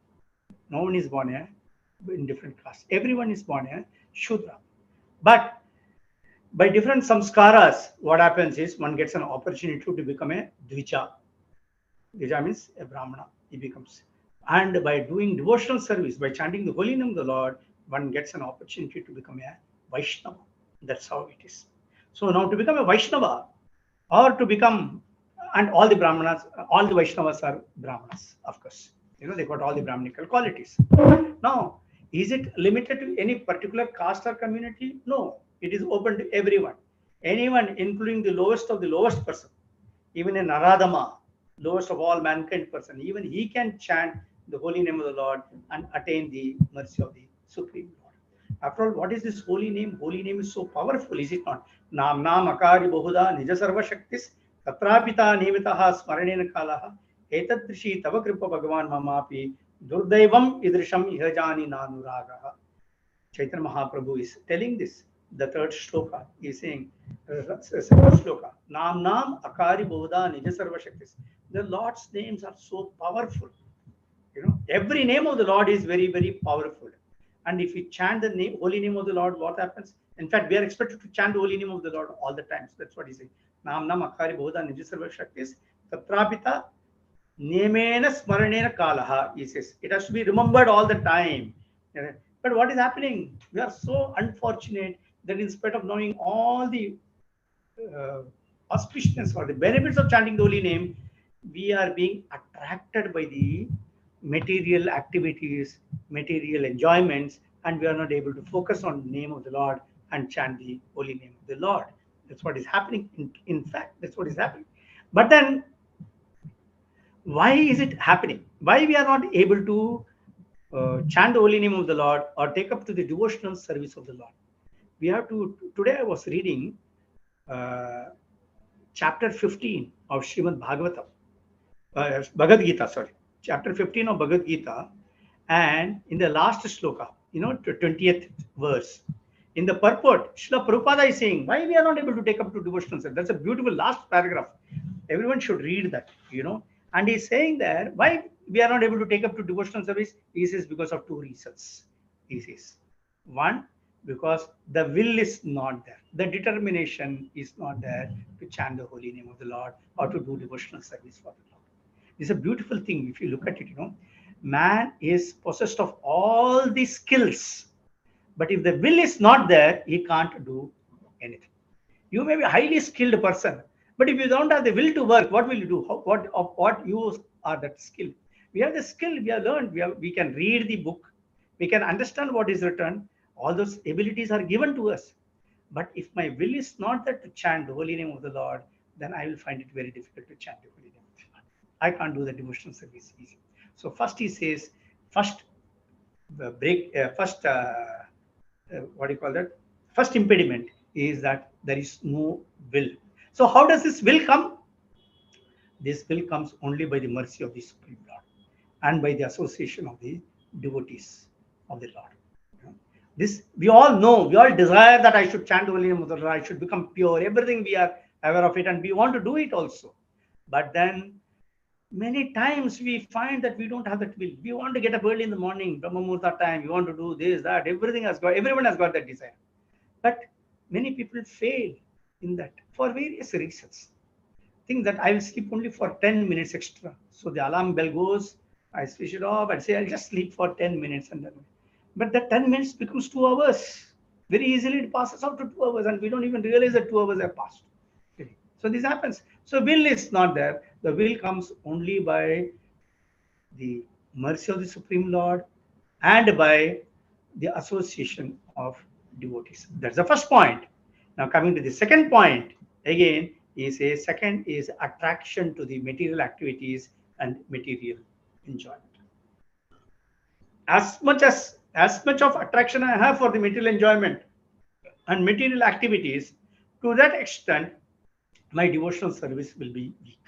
No one is born in different castes. Everyone is born a Shudra. But by different samskaras, what happens is one gets an opportunity to become a Dvija. Dvija means a Brahmana. He becomes. And by doing devotional service, by chanting the holy name of the Lord, one gets an opportunity to become a Vaishnava. That's how it is. So now to become a Vaishnava or to become, and all the Brahmanas, all the Vaishnavas are Brahmanas, of course. They got all the Brahminical qualities. Now, is it limited to any particular caste or community? No, it is open to everyone. Anyone, including the lowest of the lowest person, even a Naradama, lowest of all mankind person, even he can chant the holy name of the Lord and attain the mercy of the Supreme Lord. After all, what is this holy name? Holy name is so powerful, is it not? Nam Nam Akari Bahuda Nija Sarva Shaktis Tatrapita Nimitaha Smaranena Kalaha Etadrishi Tava Kripa Bhagavan Mamapi Durdaivam Idrisham Ihajani Nanuragaha. Chaitanya Mahaprabhu is telling this. The third shloka is saying, second shloka, Nam Nam Akari Bahuda Nija Sarva Shaktis. The Lord's names are so powerful. Every name of the Lord is very, very powerful. And if we chant the holy name of the Lord, what happens? In fact, we are expected to chant the holy name of the Lord all the time. So that's what he says. Nam Nam Akari Bahuda Nija Sarva Shaktis Tatrapita Nemena Smaranena Kalaha. He says it has to be remembered all the time. But what is happening? We are so unfortunate that in spite of knowing all the auspiciousness or the benefits of chanting the holy name, we are being attracted by the material activities, material enjoyments, and we are not able to focus on the name of the Lord and chant the holy name of the Lord. That's what is happening. In fact, that's what is happening. But then, why is it happening? Why we are not able to chant the holy name of the Lord or take up to the devotional service of the Lord? We have to. Today I was reading chapter 15 of Srimad Bhagavatam, Bhagavad Gita, sorry, chapter 15 of Bhagavad Gita, and in the last shloka, 20th verse, in the purport, Srila Prabhupada is saying, why we are not able to take up to devotional service? That's a beautiful last paragraph. Everyone should read that, And he's saying there, why we are not able to take up to devotional service? He says because of two reasons. He says, one, because the will is not there. The determination is not there to chant the holy name of the Lord or to do devotional service for the Lord. It's a beautiful thing if you look at it, Man is possessed of all the skills. But if the will is not there, he can't do anything. You may be a highly skilled person, but if you don't have the will to work, what will you do? What use are that skill? We have the skill, we have learned, we can read the book, we can understand what is written. All those abilities are given to us. But if my will is not there to chant the holy name of the Lord, then I will find it very difficult to chant the holy name of the Lord. I can't do the devotional service easy. So first he says, first what do you call that? First impediment is that there is no will. So how does this will come? This will comes only by the mercy of the Supreme Lord and by the association of the devotees of the Lord. This we all know, we all desire that I should chant the holy name of the Lord, I should become pure. Everything we are aware of it and we want to do it also. But then many times we find that we don't have that will. We want to get up early in the morning, Brahma Muhurta time, we want to do this, that, everyone has got that desire. But many people fail in that for various reasons. Think that I will sleep only for 10 minutes extra. So the alarm bell goes, I switch it off, I say I'll just sleep for 10 minutes and then. But that 10 minutes becomes 2 hours. Very easily it passes out to 2 hours and we don't even realize that 2 hours have passed. Okay. So this happens. So will is not there. The will comes only by the mercy of the Supreme Lord and by the association of devotees. That's the first point. Now coming to the second point, again, is a second is attraction to the material activities and material enjoyment. As much of attraction I have for the material enjoyment and material activities, to that extent, my devotional service will be weak.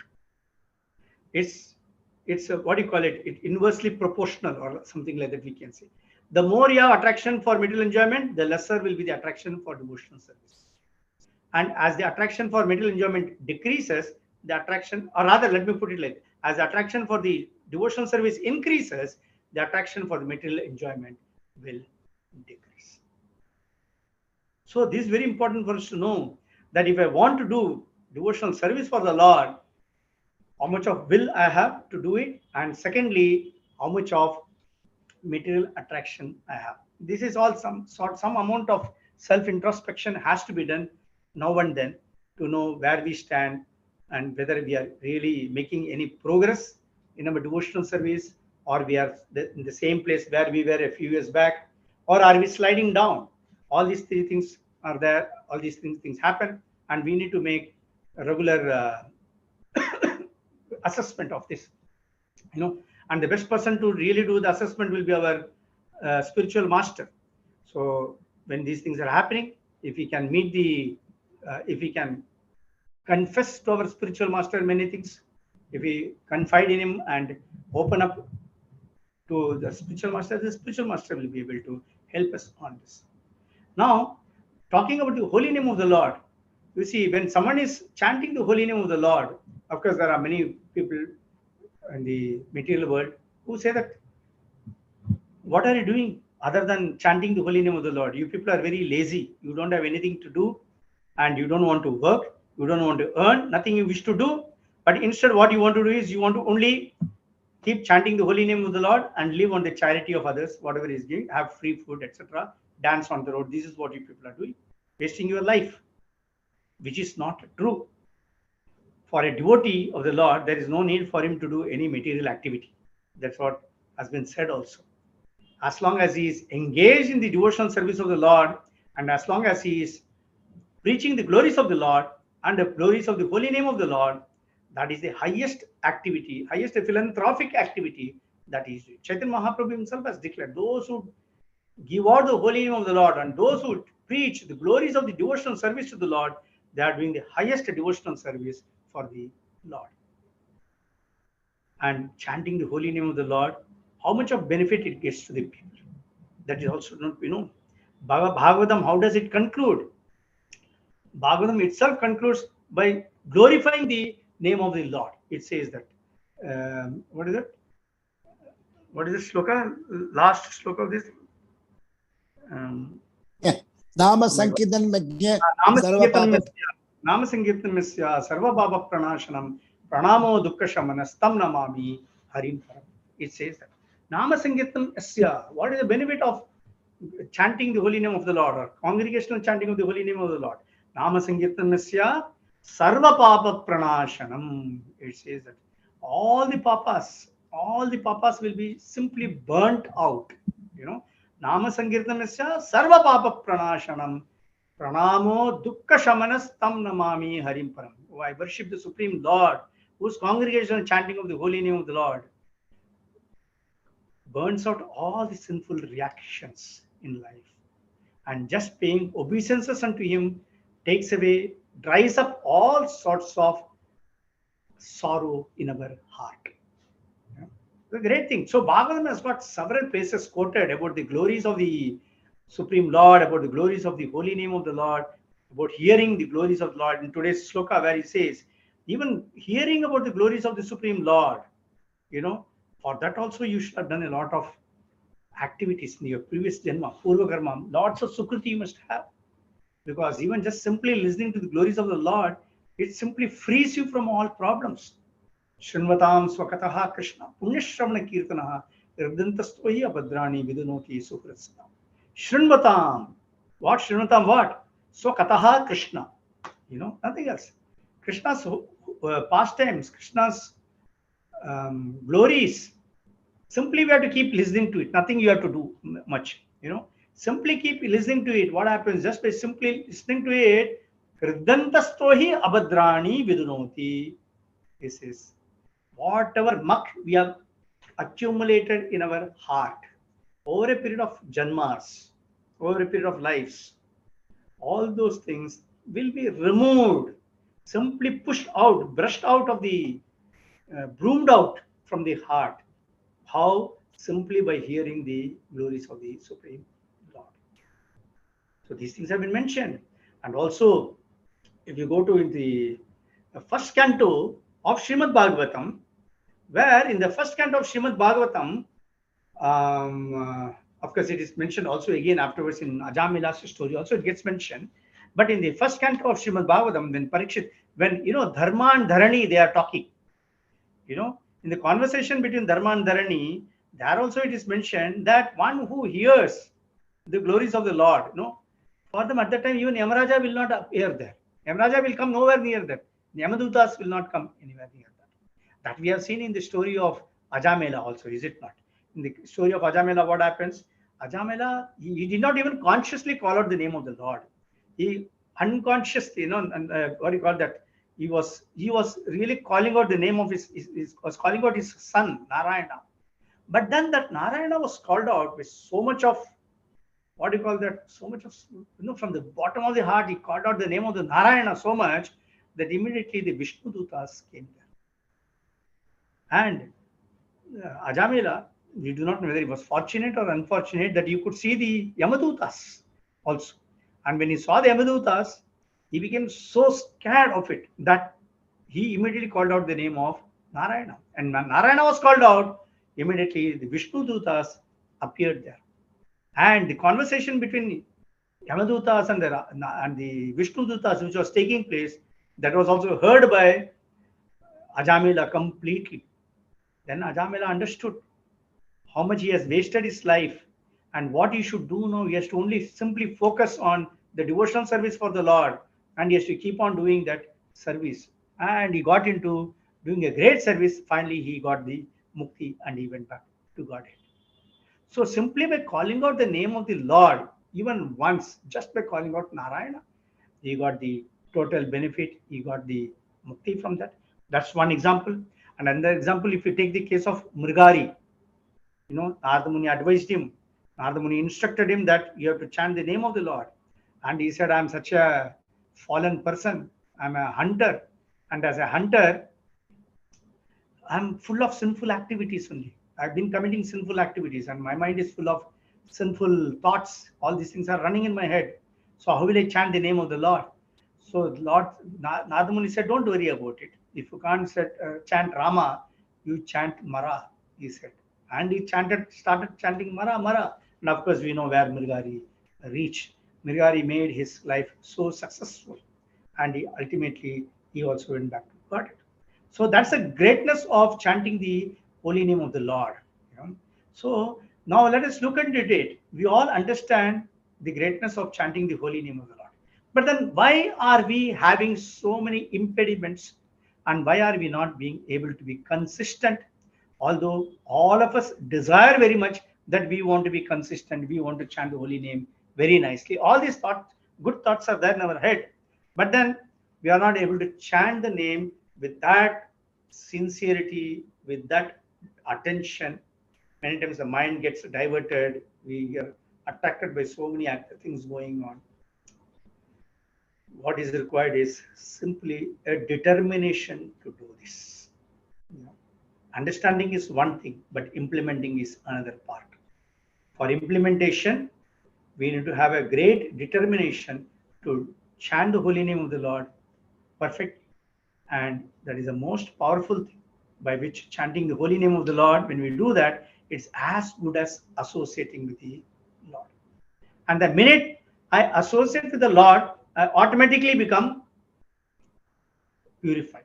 It's a, what do you call it? It inversely proportional or something like that we can say. The more you have attraction for material enjoyment, the lesser will be the attraction for devotional service. And as the attraction for material enjoyment decreases, the attraction, or rather, let me put it like, as the attraction for the devotional service increases, the attraction for the material enjoyment will decrease. So this is very important for us to know that if I want to do devotional service for the Lord, how much of will I have to do it, and secondly, how much of material attraction I have. This is all some amount of self introspection has to be done now and then to know where we stand and whether we are really making any progress in our devotional service, or we are in the same place where we were a few years back, or are we sliding down. All these three things are there. All these things happen, and we need to make a regular assessment of this, and the best person to really do the assessment will be our spiritual master. So when these things are happening, if we can meet the if we can confess to our spiritual master many things, if we confide in him and open up to the spiritual master will be able to help us on this. Now, talking about the holy name of the Lord, you see, when someone is chanting the holy name of the Lord, of course, there are many people in the material world who say that, what are you doing other than chanting the holy name of the Lord? You people are very lazy. You don't have anything to do, and you don't want to work. You don't want to earn, nothing you wish to do. But instead, what you want to do is you want to only keep chanting the holy name of the Lord and live on the charity of others, whatever is giving, have free food, etc. Dance on the road. This is what you people are doing, wasting your life, which is not true. For a devotee of the Lord, there is no need for him to do any material activity. That's what has been said also. As long as he is engaged in the devotional service of the Lord, and as long as he is preaching the glories of the Lord and the glories of the holy name of the Lord, that is the highest activity, highest philanthropic activity that he is doing. Chaitanya Mahaprabhu himself has declared, those who give out the holy name of the Lord and those who preach the glories of the devotional service to the Lord, they are doing the highest devotional service for the Lord. And chanting the holy name of the Lord, how much of benefit it gets to the people, that is also not, Bhagavatam, how does it conclude? Bhagavatam itself concludes by glorifying the name of the Lord. It says that, what is it? What is the sloka? Last sloka of this? Nama Sankirtan Magya Sarva Papa. Nama Sankirtan Misya Sarva Baba Pranashanam Pranamo Dukkha Shamanas Tam Namami Harim Param. It says that. Nama Sankirtan Asya. What is the benefit of chanting the holy name of the Lord, or congregational chanting of the holy name of the Lord? Nama Sankirtan Misya Sarva Papa Pranashanam. It says that all the papas will be simply burnt out. Nama Sankirtanasya Sarva Papa Pranashanam Pranamo Dukkha Shamanas Tam Namami Harim Param. Oh, I worship the Supreme Lord, whose congregational chanting of the holy name of the Lord burns out all the sinful reactions in life. And just paying obeisances unto him takes away, dries up all sorts of sorrow in our heart. The great thing. So Bhagavatam has got several places quoted about the glories of the Supreme Lord, about the glories of the holy name of the Lord, about hearing the glories of the Lord. In today's sloka, where he says, even hearing about the glories of the Supreme Lord, for that also you should have done a lot of activities in your previous janma, purva karma. Lots of sukriti you must have. Because even just simply listening to the glories of the Lord, it simply frees you from all problems. Shrinvatam swakataha Krishna punyashravana kirtanaha irdantastohi abhadrani vidunoti suhratsana. Shrinvatam. What? Shrinvatam what? Swakataha Krishna. Nothing else. Krishna's pastimes, Krishna's glories. Simply we have to keep listening to it. Nothing you have to do much. Simply keep listening to it. What happens just by simply listening to it? Hridantastohi abhadrani vidunoti. This is whatever muck we have accumulated in our heart over a period of janmas, over a period of lives, all those things will be removed, simply pushed out, brushed out of the, broomed out from the heart. How? Simply by hearing the glories of the Supreme Lord. So these things have been mentioned. And also, if you go to the first canto of Srimad Bhagavatam, where in the first canto of Srimad Bhagavatam, of course, it is mentioned also again afterwards in Ajamila's story. Also, it gets mentioned. But in the first canto of Srimad Bhagavatam, when Parikshit, when Dharma and Dharani, they are talking. In the conversation between Dharma and Dharani, there also it is mentioned that one who hears the glories of the Lord, for them at that time, even Yamaraja will not appear there. Yamaraja will come nowhere near that. The Yamadutas will not come anywhere near that. That we have seen in the story of Ajamela also, is it not? In the story of Ajamela, what happens? Ajamela, he did not even consciously call out the name of the Lord. He unconsciously, and what do you call that? He was really calling out the name of was calling out his son Narayana. But then that Narayana was called out with so much of, what do you call that? So much of, from the bottom of the heart, he called out the name of the Narayana so much that immediately the Vishnu Dutas came there. And Ajamela, we do not know whether he was fortunate or unfortunate that you could see the Yamadutas also. And when he saw the Yamadutas, he became so scared of it that he immediately called out the name of Narayana. And when Narayana was called out, immediately the Vishnu Dutas appeared there. And the conversation between Yamadutas and the Vishnu Dutas, which was taking place, that was also heard by Ajamela completely. Then Ajamela understood how much he has wasted his life and what he should do now. He has to only simply focus on the devotional service for the Lord, and he has to keep on doing that service. And he got into doing a great service. Finally, he got the mukti and he went back to Godhead. So simply by calling out the name of the Lord, even once, just by calling out Narayana, he got the total benefit. He got the mukti from that. That's one example. And another example, if you take the case of Mrigari, Narada Muni advised him. Narada Muni instructed him that you have to chant the name of the Lord. And he said, I'm such a fallen person. I'm a hunter. And as a hunter, I'm full of sinful activities only. I've been committing sinful activities and my mind is full of sinful thoughts. All these things are running in my head. So how will I chant the name of the Lord? So Narada Muni said, don't worry about it. If you can't chant Rama, you chant Mara, he said. And he started chanting Mara, Mara. And of course, we know where Mrigari reached. Mrigari made his life so successful. And ultimately, he also went back to God. So that's the greatness of chanting the holy name of the Lord. So now let us look into it. We all understand the greatness of chanting the holy name of the Lord. But then why are we having so many impediments and why are we not being able to be consistent? Although all of us desire very much that we want to be consistent, we want to chant the holy name very nicely. All these thoughts, good thoughts are there in our head. But then we are not able to chant the name with that sincerity, with that attention. Many times the mind gets diverted. We are attracted by so many things going on. What is required is simply a determination to do this. Understanding is one thing, but implementing is another part. For implementation, we need to have a great determination to chant the holy name of the Lord perfectly. And that is the most powerful thing by which chanting the holy name of the Lord, when we do that, it's as good as associating with the Lord. And the minute I associate with the Lord, I automatically become purified.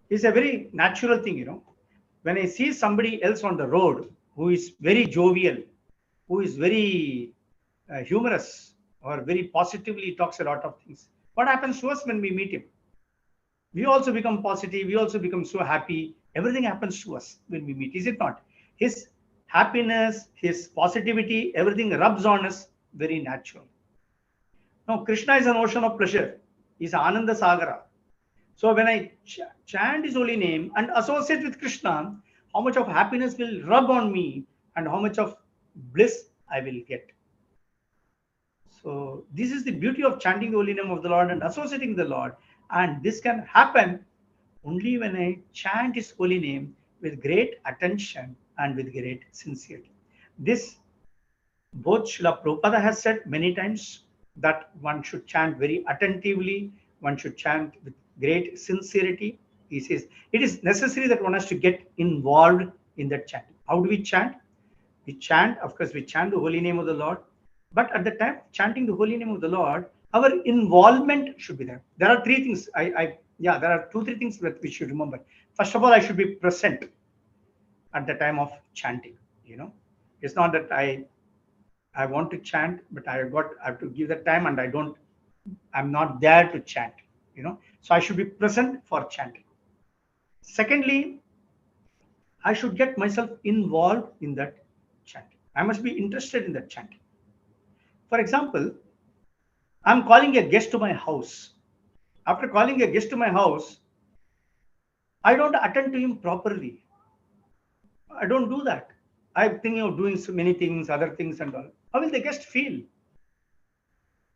It's a very natural thing, When I see somebody else on the road who is very jovial, who is very humorous, or very positively talks a lot of things, what happens to us when we meet him? We also become positive. We also become so happy. Everything happens to us when we meet, is it not? His happiness, his positivity, everything rubs on us very natural. Now, Krishna is an ocean of pleasure. He's Ananda Sagara. So when I chant his holy name and associate with Krishna, how much of happiness will rub on me and how much of bliss I will get. So this is the beauty of chanting the holy name of the Lord and associating the Lord. And this can happen only when I chant his holy name with great attention and with great sincerity. This both Srila Prabhupada has said many times that one should chant very attentively, one should chant with great sincerity. He says it is necessary that one has to get involved in that chanting. How do we chant? We chant, of course, we chant the holy name of the Lord, but at the time of chanting the holy name of the Lord, our involvement should be there. There are three things. There are 2-3 things that we should remember. First of all, I should be present at the time of chanting. It's not that I want to chant, but I have to give the time, and I'm not there to chant. So I should be present for chanting. Secondly, I should get myself involved in that chanting. I must be interested in that chanting. For example, I'm calling a guest to my house. After calling a guest to my house, I don't attend to him properly. I don't do that. I'm thinking of doing so many things, other things and all. How will the guest feel?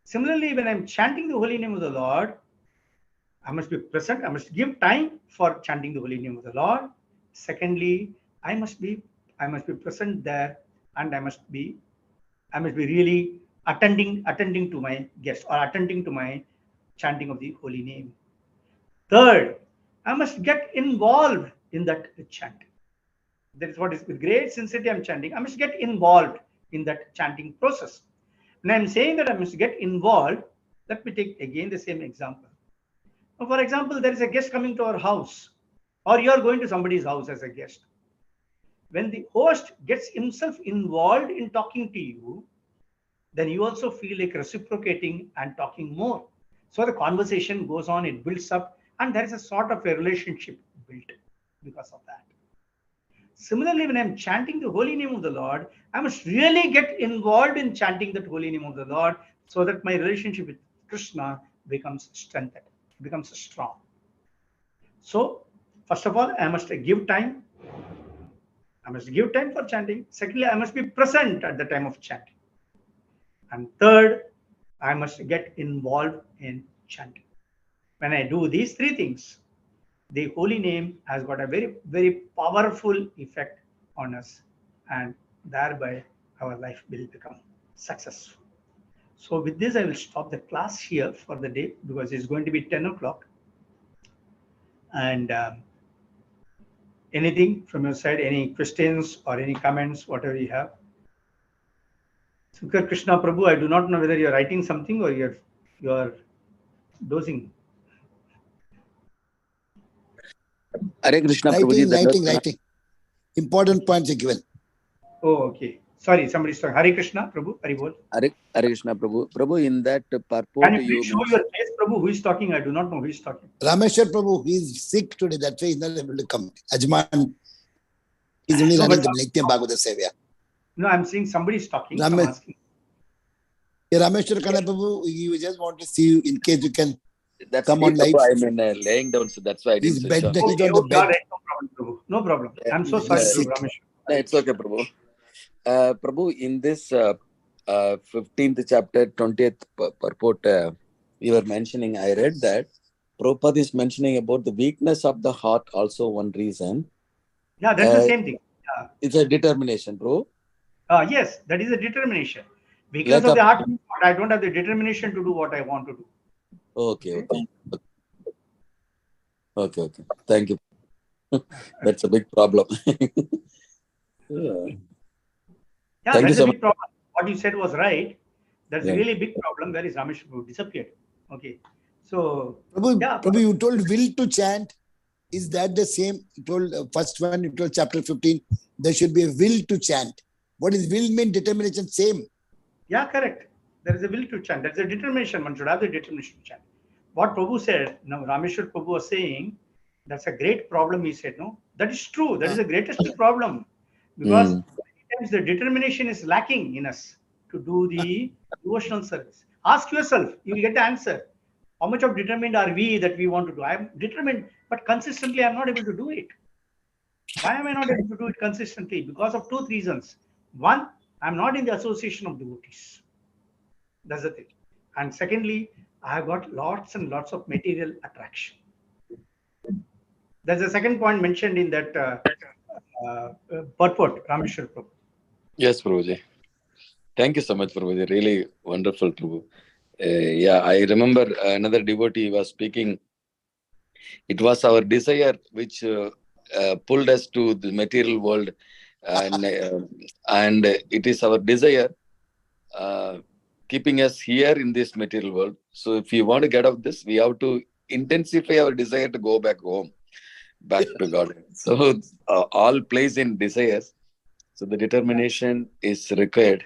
Similarly, when I'm chanting the holy name of the Lord, I must be present. I must give time for chanting the holy name of the Lord. Secondly, I must be present there, and I must be really attending to my guest or attending to my chanting of the holy name. Third, I must get involved in that chanting. That is what is with great sincerity I'm chanting. I must get involved in that chanting process. When I'm saying that I must get involved, let me take again the same example. Now, for example, there is a guest coming to our house, or you are going to somebody's house as a guest. When the host gets himself involved in talking to you, then you also feel like reciprocating and talking more. So the conversation goes on, it builds up, and there is a sort of a relationship built because of that. Similarly, when I'm chanting the holy name of the Lord, I must really get involved in chanting that holy name of the Lord so that my relationship with Krishna becomes strengthened, becomes strong. So, first of all, I must give time. I must give time for chanting. Secondly, I must be present at the time of chanting. And third, I must get involved in chanting. When I do these 3 things, the holy name has got a very, very powerful effect on us, and thereby our life will become successful. So with this, I will stop the class here for the day because it's going to be 10 o'clock. And anything from your side, any questions or any comments, whatever you have. Sukar Krishna Prabhu, I do not know whether you're writing something or you're dozing. Hare Krishna Prabhuji. Writing. Important points are given. Oh, okay. Sorry, somebody's talking. Hare Krishna Prabhu, Hari Bol. Hare Krishna Prabhu. Prabhu, in that purport, Can you show your face, Prabhu? Who is talking? I do not know who is talking. Rameswar Prabhu, he is sick today. That's why he's not able to come. Ajman, he's only running the Nityam Bhagavata Sevya. No, I'm saying somebody is talking. I'm asking. Rameswar Kanai Prabhu, we just want to see you in case you can come on live. I'm laying down, so that's why I didn't switch on. He's on the bed. Right, no problem, Prabhu. No problem. I'm so sorry, Rameswar. No, it's okay, Prabhu. Prabhu, in this 15th chapter, 20th purport, you were mentioning, I read that Prabhupada is mentioning about the weakness of the heart, also one reason. Yeah, that's the same thing. Yeah. It's a determination, bro. Yes, that is a determination. Because of the heart, I don't have the determination to do what I want to do. Okay. Thank you. That's a big problem. Yeah, that's a big problem. What you said was right. That's a really big problem. Where is Ramesh Prabhu? Disappeared. Okay. So, Prabhu, you told will to chant. Is that the same? You told first one, you told chapter 15, there should be a will to chant. What is will mean? Determination, same. Yeah, correct. There is a will to chant. There's a determination. One should have the determination to chant. What Prabhu said, now Rameshwar Prabhu was saying, that's a great problem, he said, no? That is true. That is the greatest problem. Because many sometimes the determination is lacking in us to do the devotional service. Ask yourself, you will get the answer. How much of determined are we that we want to do? I am determined, but consistently I'm not able to do it. Why am I not able to do it consistently? Because of 2 reasons. One, I'm not in the association of devotees. That's the thing. And secondly, I have got lots and lots of material attraction. That's the second point mentioned in that purport, Rameswar Prabhu. Yes, Prabhuji. Thank you so much, Prabhuji. Really wonderful, Prabhu. Yeah, I remember another devotee was speaking. It was our desire which pulled us to the material world, and it is our desire keeping us here in this material world. So, if you want to get out of this, we have to intensify our desire to go back home, back to God. So, all plays in desires. So, the determination is required.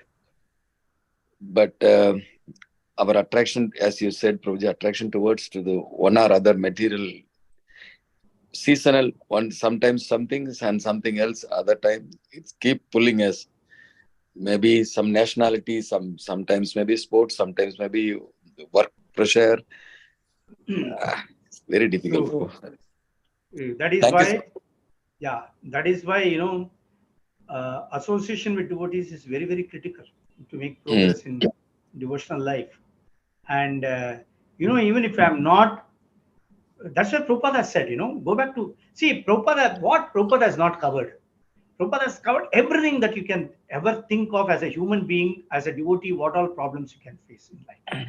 But our attraction, as you said, Prabhuji, attraction towards to the one or other material, seasonal one, sometimes some things and something else other time, it's keep pulling us. Maybe some nationality, sometimes maybe sports, sometimes maybe work pressure. It's very difficult. True. That is Thank you, why, sir. yeah, that is why, association with devotees is very, very critical to make progress in devotional life. And, even if I'm not, that's what Prabhupada has said, go back to, see, what Prabhupada has not covered. Prabhupada has covered everything that you can ever think of as a human being, as a devotee, what all problems you can face in life.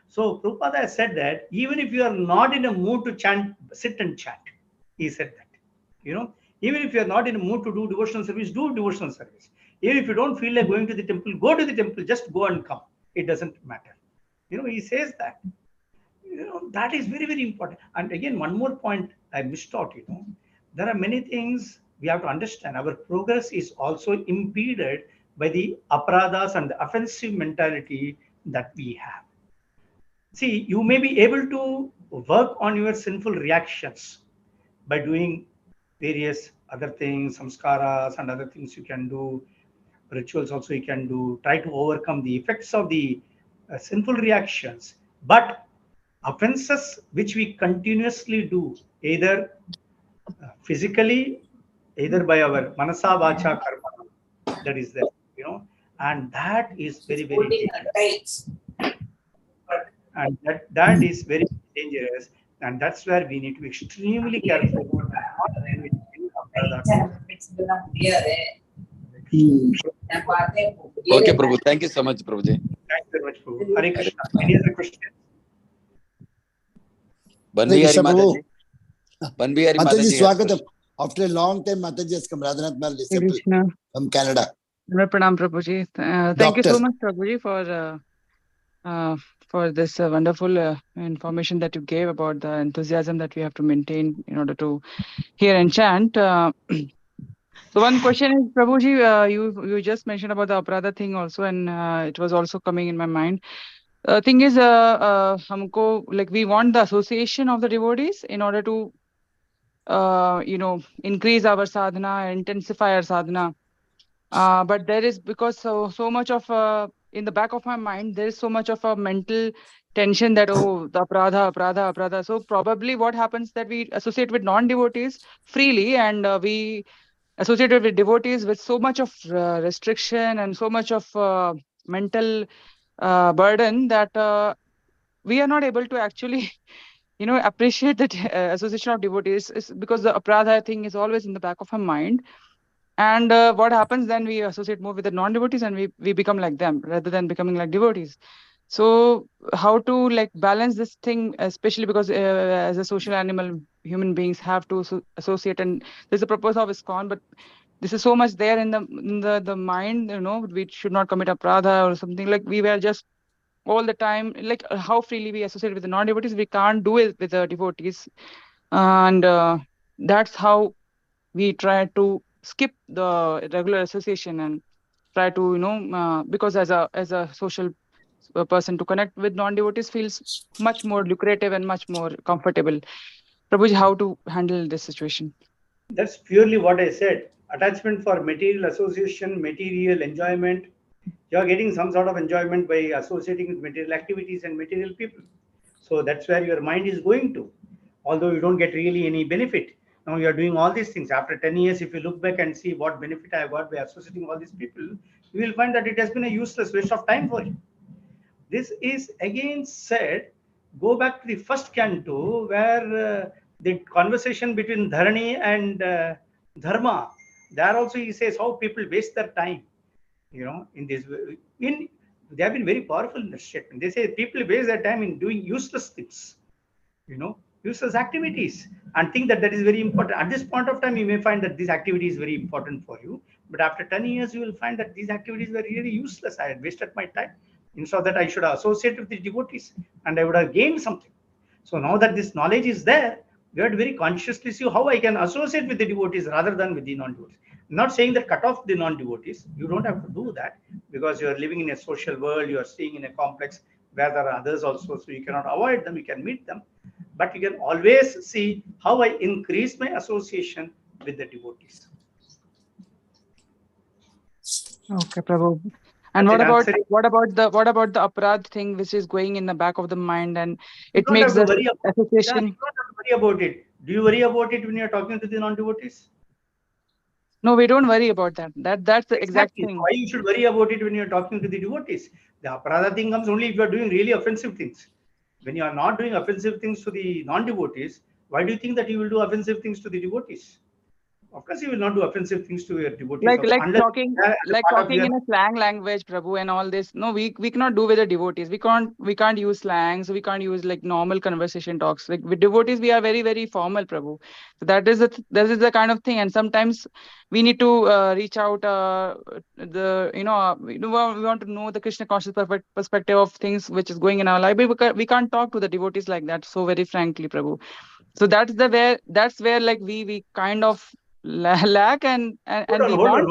So Prabhupada has said that even if you are not in a mood to chant, sit and chant. He said that. Even if you are not in a mood to do devotional service, do devotional service. Even if you don't feel like going to the temple, go to the temple, just go and come. It doesn't matter. He says that. That is very, very important. And again, one more point I missed out, there are many things we have to understand. Our progress is also impeded by the aparadas and the offensive mentality that we have. See, you may be able to work on your sinful reactions by doing various other things, samskaras and other things you can do, rituals also you can do, try to overcome the effects of the sinful reactions. But offenses which we continuously do, either physically, either by our manasa, vacha, karma, that is there, and that is very, very dangerous. And that is very dangerous, and that's where we need to be extremely careful. Okay, Prabhu. Thank you so much, Prabhuji. Thank you very much, Prabhu. Hare Krishna. Any other questions? Banbihari Krishna, Prabhu. Mataji. Banbihari Mataji, Mataji. has Swagatam. question. After a long time, Mataji has come. Radhanath Mal, Hare disciple Krishna. from Canada. Pranam Prabhuji. Thank you Doctor. so much, Prabhuji, for this wonderful information that you gave about the enthusiasm that we have to maintain in order to hear and chant. So one question is, Prabhuji, you just mentioned about the aparada thing also, and it was also coming in my mind. Thing is, humko, like we want the association of the devotees in order to, increase our sadhana, intensify our sadhana. But there is, because so much of in the back of my mind, there is so much of a mental tension that, oh, the aparada. So probably what happens that we associate with non-devotees freely, and we associated with devotees with so much of restriction and so much of mental burden that we are not able to actually appreciate that association of devotees, is because the aparada thing is always in the back of our mind. And what happens then, we associate more with the non-devotees, and we become like them rather than becoming like devotees. So how to like balance this thing, especially because as a social animal, human beings have to associate, and there's a purpose of ISKCON, but this is so much there in the mind, we should not commit aparadha or something. Like we were just all the time, like how freely we associate with the non-devotees, we can't do it with the devotees. And that's how we try to skip the regular association and try to, because as a social person, to connect with non-devotees feels much more lucrative and much more comfortable. Prabhuji, how to handle this situation? That's purely what I said. attachment for material association, material enjoyment. You are getting some sort of enjoyment by associating with material activities and material people. So that's where your mind is going to, although you don't get really any benefit. Now you are doing all these things. After 10 years, if you look back and see what benefit I got by associating all these people, you will find that it has been a useless waste of time for you. This is again said, go back to the first canto where the conversation between Dharani and Dharma, there also he says how people waste their time. In this, they have been very powerful in the statement. They say people waste their time in doing useless things, useless activities, and think that is very important. At this point of time, you may find that this activity is very important for you, but after 10 years, you will find that these activities were really useless. I had wasted my time. Instead of that, I should have associated with the devotees, and I would have gained something. So now that this knowledge is there, we have to very consciously see how I can associate with the devotees rather than with the non-devotees. I'm not saying that cut off the non-devotees. You don't have to do that because you are living in a social world. You are staying in a complex where there are others also. So you cannot avoid them. You can meet them. But you can always see how I increase my association with the devotees. Okay, Prabhu. And what about the aparadh thing which is going in the back of the mind and it makes the association? You don't have to worry about it. Do you worry about it when you're talking to the non-devotees? No, we don't worry about that. That's the exact thing. Why you should worry about it when you're talking to the devotees? The aparadha thing comes only if you're doing really offensive things. When you are not doing offensive things to the non-devotees, why do you think that you will do offensive things to the devotees? Of course, you will not do offensive things to your devotees. Like talking in a slang language, Prabhu, and all this. No, we cannot do with the devotees. We can't use slang, so we can't use like normal conversation talks. Like with devotees, we are very, very formal, Prabhu. So that is the kind of thing. And sometimes we need to reach out. We want to know the Krishna conscious perspective of things which is going in our life. But we can't talk to the devotees like that. So very frankly, Prabhu. So that's where like we kind of lack and hold on.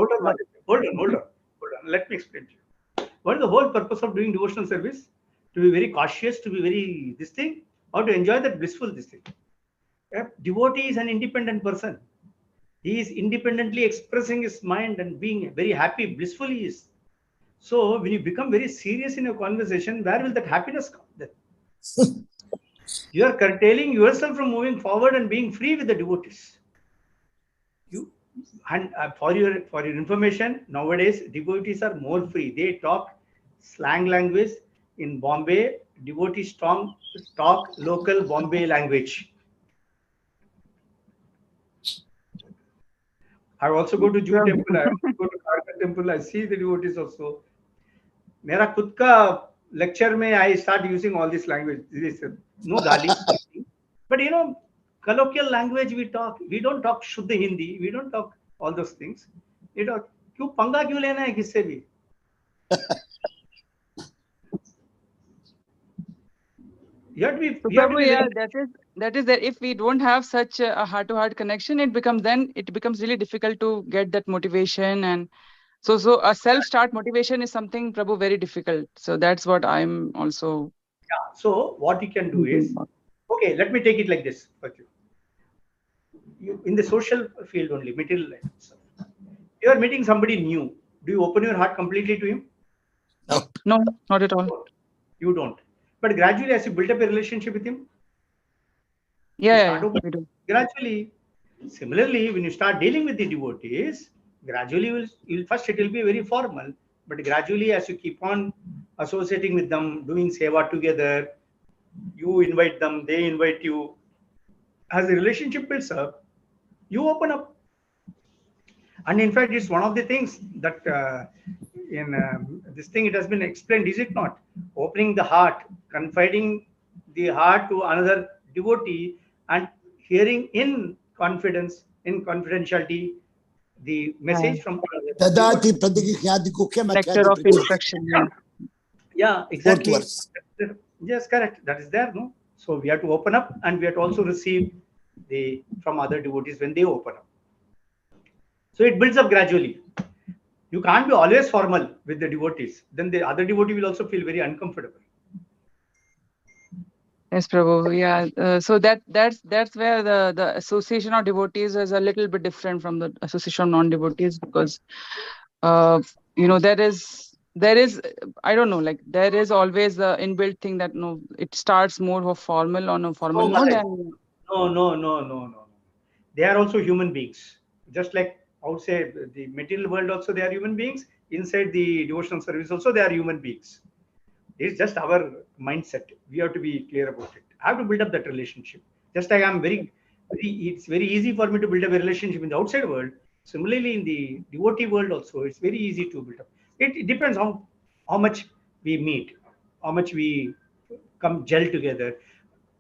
Let me explain to you. What is the whole purpose of doing devotional service? To be very cautious, to be very this thing, or to enjoy that blissful this thing. A devotee is an independent person. He is independently expressing his mind and being very happy, blissful he is. So when you become very serious in your conversation, where will that happiness come then? You are curtailing yourself from moving forward and being free with the devotees. For your information, nowadays devotees are more free. They talk slang language. In Bombay, devotees talk local Bombay language. I also go to Jew temple. I also go to Karka temple. I see the devotees also. मेरा खुद का lecture में I start using all this language. This no gali, but colloquial language we talk. We don't talk Shuddha Hindi. We don't talk all those things. क्यों पंगा क्यों लेना है किससे भी? That is that if we don't have such a heart-to-heart connection, it becomes really difficult to get that motivation, and so a self-start motivation is something, Prabhu, very difficult. So that's what I'm also. Yeah. So what you can do is, okay, let me take it like this for you. You in the social field only, material life. You are meeting somebody new. Do you open your heart completely to him? No, not at all. You don't. But gradually, as you build up a relationship with him, we do. Gradually, similarly, when you start dealing with the devotees, gradually it will be very formal. But gradually, as you keep on associating with them, doing seva together, you invite them, they invite you. As the relationship builds up, you open up. And in fact, it's one of the things that in this thing it has been explained, is it not? Opening the heart, confiding the heart to another devotee, and hearing in confidence, in confidentiality, the message from lecture of instruction. Yeah, exactly. Yes, correct. That is there, no? So we have to open up, and we have to also receive from other devotees when they open up. So it builds up gradually. You can't be always formal with the devotees. Then the other devotee will also feel very uncomfortable. Yes, Prabhu. Yeah. So that's where the association of devotees is a little bit different from the association of non-devotees, because uh there is I don't know, like there is always the inbuilt thing that no, it starts more of formal on a formal Oh, note, Malay. and No. They are also human beings. Just like outside the material world, also they are human beings. Inside the devotional service, also they are human beings. It's just our mindset. We have to be clear about it. I have to build up that relationship. Just like it's very easy for me to build up a relationship in the outside world. Similarly, in the devotee world also, it's very easy to build up. It depends how much we meet, how much we come gel together.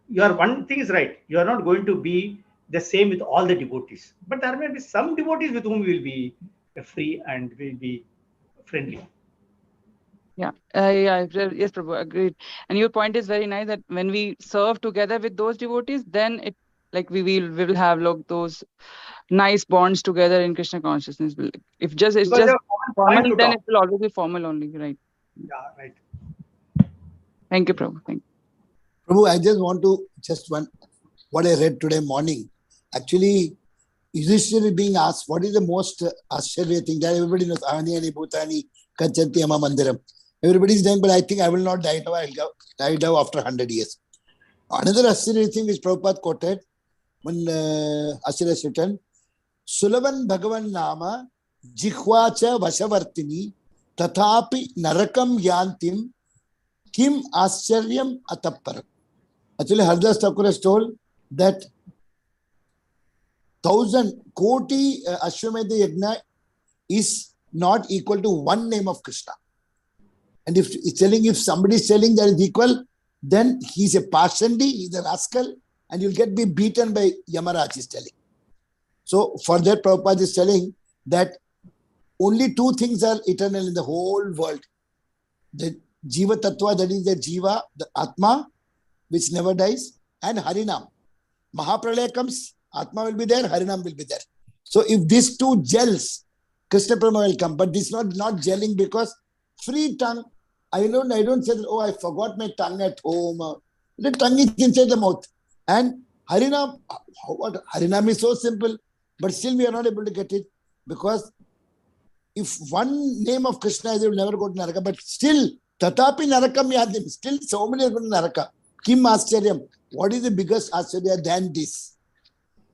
Your one thing is right. You are not going to be the same with all the devotees, but there may be some devotees with whom we will be free and will be friendly. yeah, yes, Prabhu, agreed. And your point is very nice, that when we serve together with those devotees, then it, like we will have like those nice bonds together in Krishna consciousness. If just it's Because they just have common formal, point to then talk. it will always be formal only, right? Yeah, right. Thank you, Prabhu. Thank Prabhu, I just want to what I read today morning. Actually, Yudhishthira is being asked, what is the most Ashcharya thing that everybody knows? Ani Ani Bhutani Kachanti Ama Mandiram. Everybody is dying, but I think I will not die now. I'll die now after 100 years. Another Ashcharya thing is Prabhupada quoted when Ashcharya is written, Sulavan Bhagavan Nama Jikhvacha Vashavartini Tathapi Narakam Yantim Kim Ascharyam Atapparam. Actually, Hardas Thakur has told that 1,000 koti Ashwamedha Yajna is not equal to one name of Krishna. And if somebody is telling that is equal, then he's a Pashandi, he's a rascal, and you'll be beaten by Yamaraj, is telling. So for that, Prabhupada is telling that only two things are eternal in the whole world. The Jiva Tattva, that is the Jiva, the Atma, which never dies, and Harinam. Mahapralaya comes, Atma will be there, Harinam will be there. So if these two gels, Krishna Prema will come. But this is not gelling because free tongue. I don't say that, oh, I forgot my tongue at home. The tongue is inside the mouth. And Harinam, Harinam is so simple, but still we are not able to get it, because if one name of Krishna is, they will never go to Naraka. But still, Tatapi Narakam Yadim, still so many are going to Naraka. Kim Ascharya, what is the biggest Ascharya than this?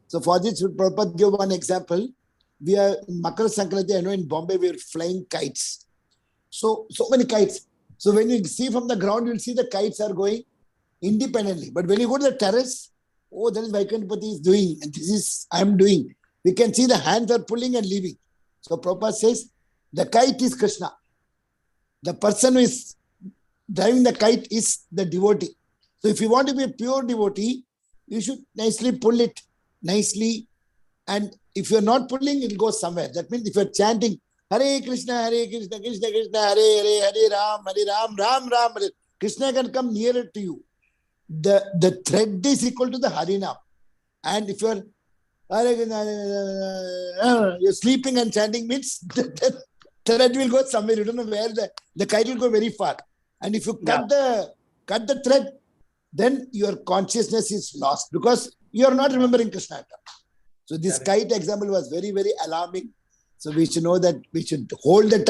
So for this, Prabhupada give one example. We are in Makar Sankranti, I know in Bombay, we are flying kites. So many kites. So when you see from the ground, you'll see the kites are going independently. But when you go to the terrace, oh, that is Vaikantapati is doing, and this is I am doing. We can see the hands are pulling and leaving. So Prabhupada says, the kite is Krishna. The person who is driving the kite is the devotee. So if you want to be a pure devotee, you should nicely pull it nicely. And if you're not pulling, it will go somewhere. That means if you're chanting, Hare Krishna, Krishna Krishna, Hare Ram, Ram Ram, Hare, Krishna can come nearer to you. The thread is equal to the Harinam. And if you're sleeping and chanting, means the thread will go somewhere. You don't know where the kite will go very far. And if you cut the thread, then your consciousness is lost because you are not remembering Krishna. So this kite example was very, very alarming. So we should know that we should hold the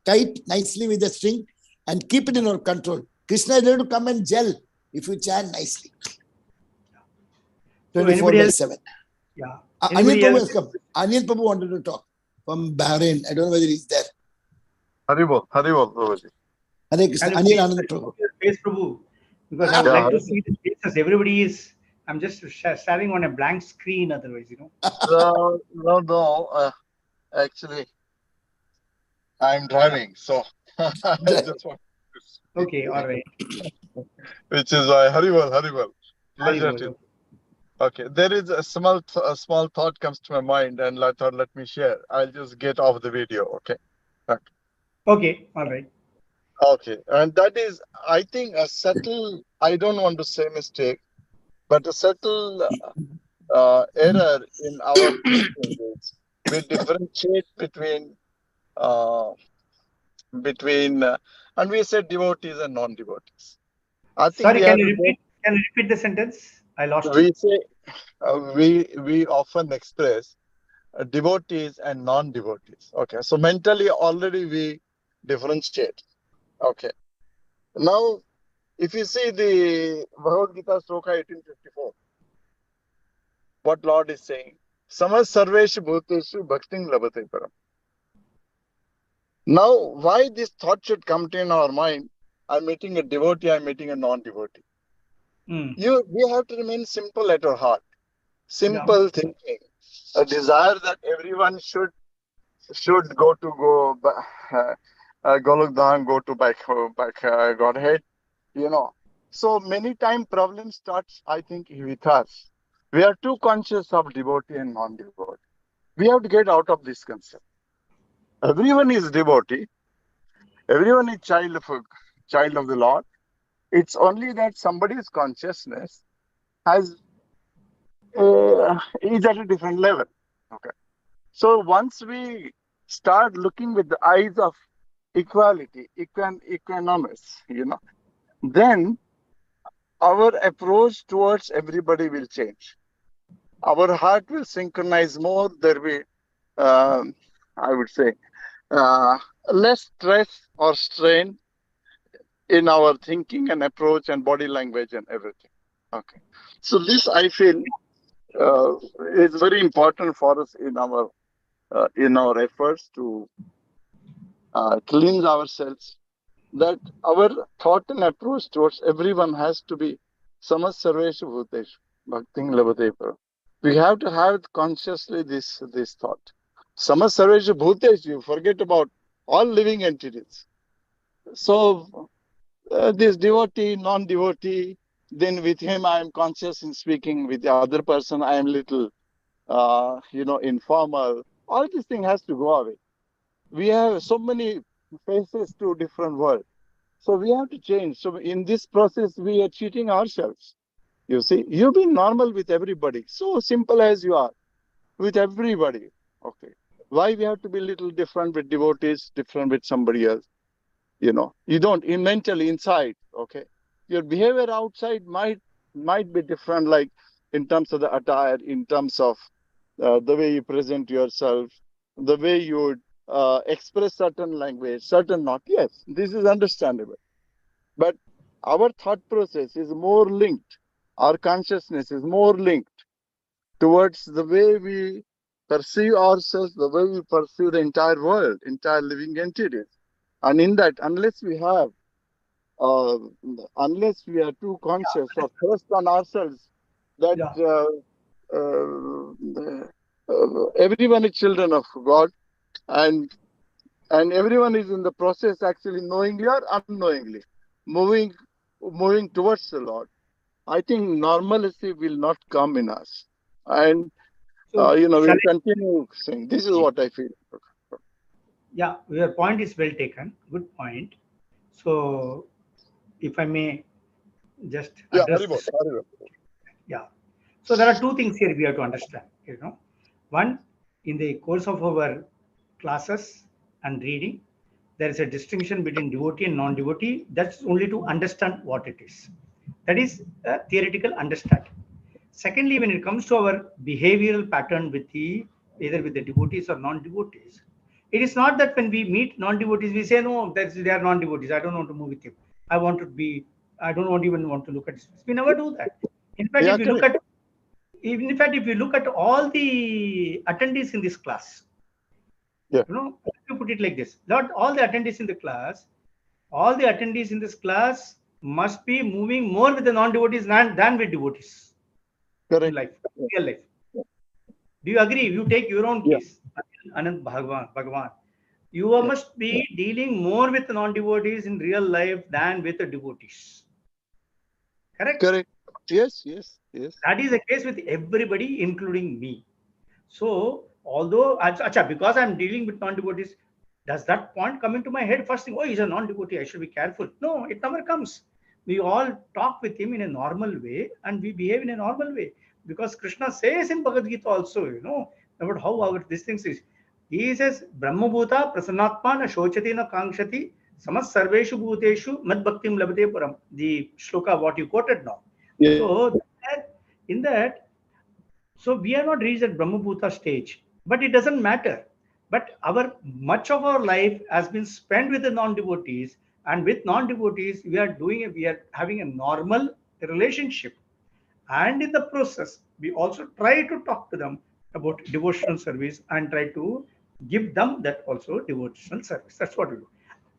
kite nicely with the string and keep it in our control. Krishna is able to come and gel if you chant nicely. So anybody else? 24/7. Yeah. Anil Prabhu has come. Anil Prabhu wanted to talk from Bahrain. I don't know whether he's there. Haribol, Prabhuji. Hare Krishna. Anil Anand Prabhu. Face Prabhu, because I would like to see the faces. Everybody is. I'm just staring on a blank screen. Otherwise, No. Actually, I'm driving, so I just want to speak. Okay, all right. Which is why Haribol. Pleasure to. Okay, there is a small thought comes to my mind, and I thought let me share. I'll just get off the video. Okay. Okay, all right. Okay, and that is, I think, a subtle. I don't want to say mistake, but a subtle error in our thinking is we differentiate between and we say devotees and non-devotees. I think Sorry, we can have you to repeat? Can you repeat the sentence? I lost We it. say we often express devotees and non-devotees. Okay, so mentally already we differentiate. Okay, now if you see the Bhagavad Gita Sloka 1854, what Lord is saying, Samas Sarveshu Bhuteshu Bhakting Labhate Param. Now, why this thought should come in our mind? I'm meeting a devotee, I'm meeting a non-devotee. Mm. We have to remain simple at our heart. Yeah. Simple thinking, a desire that everyone should go Golok Dham, go to back Godhead, you know. So many time problem starts, I think, with us. We are too conscious of devotee and non-devotee. We have to get out of this concept. Everyone is devotee. Everyone is child of the Lord. It's only that somebody's consciousness has is at a different level. Okay. So once we start looking with the eyes of equality, equanimous, then our approach towards everybody will change. Our heart will synchronize more. There will be, I would say, uh, less stress or strain in our thinking and approach and body language and everything. Okay. So this I feel is very important for us in our efforts to cleanse ourselves. That our thought and approach towards everyone has to be samas sarveshu bhuteshu bhakting labhate param. We have to have consciously this thought. Samas sarveshu bhuteshu, you forget about all living entities. So this devotee, non-devotee, then with him I am conscious in speaking, with the other person I am little informal. All this thing has to go away. We have so many faces to different world. So we have to change. So in this process, we are cheating ourselves. You see, you've been normal with everybody. So simple as you are with everybody. Okay. Why we have to be little different with devotees, different with somebody else? You don't mentally inside. Okay. Your behavior outside might be different, like in terms of the attire, in terms of the way you present yourself, the way you express certain language, certain not. Yes, this is understandable. But our thought process is more linked, our consciousness is more linked towards the way we perceive ourselves, the way we perceive the entire world, entire living entities. And in that, uh, unless we are too conscious or first on ourselves, that Yeah. everyone is children of God, and everyone is in the process, actually knowingly or unknowingly, moving towards the Lord. I think normalcy will not come in us, and So shall we'll I? continue saying. This is what I feel. Yeah, your point is well taken. Good point. So, if I may just Yeah, address Haribol, this. Haribol. Yeah. So there are two things here we have to understand. One, in the course of our classes and reading, there is a distinction between devotee and non-devotee. That's only to understand what it is. That is a theoretical understanding. Secondly, when it comes to our behavioral pattern with either with the devotees or non-devotees, it is not that when we meet non-devotees, we say, no, they are non-devotees. I don't want to move with him. I want to be, I don't want even want to look at his face. We never do that. In fact, Yeah, correct. if you look at all the attendees in this class, Yeah, let me put it like this: not all the attendees in the class, all the attendees in this class must be moving more with the non-devotees than with devotees in correct. life, Yeah, real life. Do you agree? If you take your own yeah, case, Anand Bhagwan, you yeah. must be dealing more with non-devotees in real life than with the devotees. Correct? Correct. Yes, yes, yes. That is the case with everybody, including me. So, although, because I'm dealing with non-devotees, does that point come into my head first thing? Oh, he's a non-devotee, I should be careful. No, it never comes. We all talk with him in a normal way and we behave in a normal way. Because Krishna says in Bhagavad Gita also, about how our these things is. He says, Brahma Bhuta Prasannatma na shochati na kangshati samas sarveshu bhuteshu mad bhaktim labde param. The shloka what you quoted now. Yeah. So in that, so we are not reached at Brahmabhuta stage, but it doesn't matter. But our much of our life has been spent with the non-devotees, and with non-devotees, we are having a normal relationship. And in the process, we also try to talk to them about devotional service and try to give them that also devotional service. That's what we do.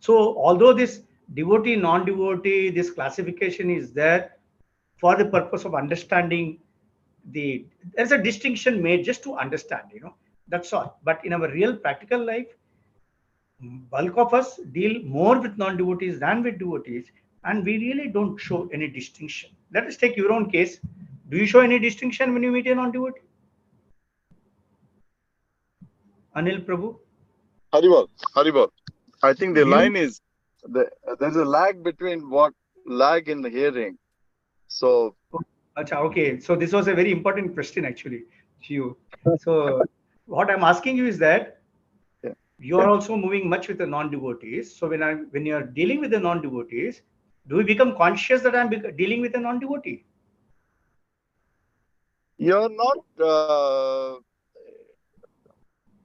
So although this devotee, non-devotee, this classification is there for the purpose of understanding the there's a distinction made just to understand, that's all. But in our real practical life, bulk of us deal more with non-devotees than with devotees, and we really don't show any distinction. Let us take your own case. Do you show any distinction when you meet a non-devotee? Anil Prabhu? Haribol, Haribol. I think the Do you? line is there's a lag between what lag in the hearing. So Acha, okay. So this was a very important question actually to you. So what I'm asking you is that yeah. you are also moving much with the non-devotees. So when you are dealing with the non-devotees, do you become conscious that I'm dealing with a non-devotee? you're not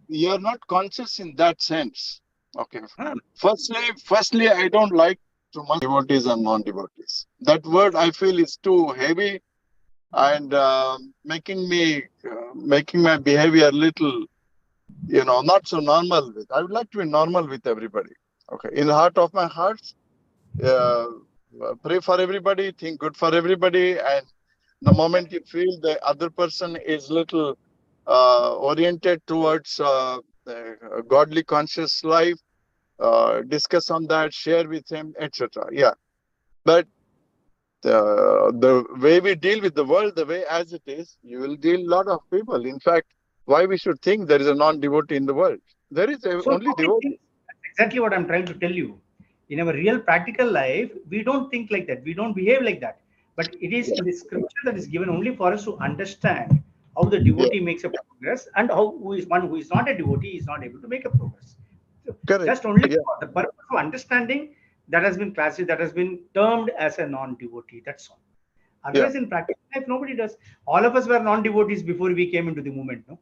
you're not conscious in that sense. Okay. Huh? Firstly, I don't like too much devotees and non-devotees. That word I feel is too heavy and making my behavior little, not so normal with. I would like to be normal with everybody. Okay. In the heart of my hearts, uh, pray for everybody, think good for everybody, and the moment you feel the other person is little oriented towards a godly conscious life, discuss on that, share with him, etc. Yeah, but the way we deal with the world, the way as it is, you will deal a lot of people. In fact, why we should think there is a non-devotee in the world? There is So only nobody devotee. thinks. That's exactly what I'm trying to tell you. In our real practical life, we don't think like that. We don't behave like that. But it is Yeah, in the scripture that is given only for us to understand how the yeah, devotee makes a progress and how who is one who is not a devotee is not able to make a progress. So correct. just only Yeah, for the purpose of understanding that has been classified, that has been termed as a non-devotee. That's all. yeah. Otherwise, in practical life, nobody does. All of us were non-devotees before we came into the movement. No.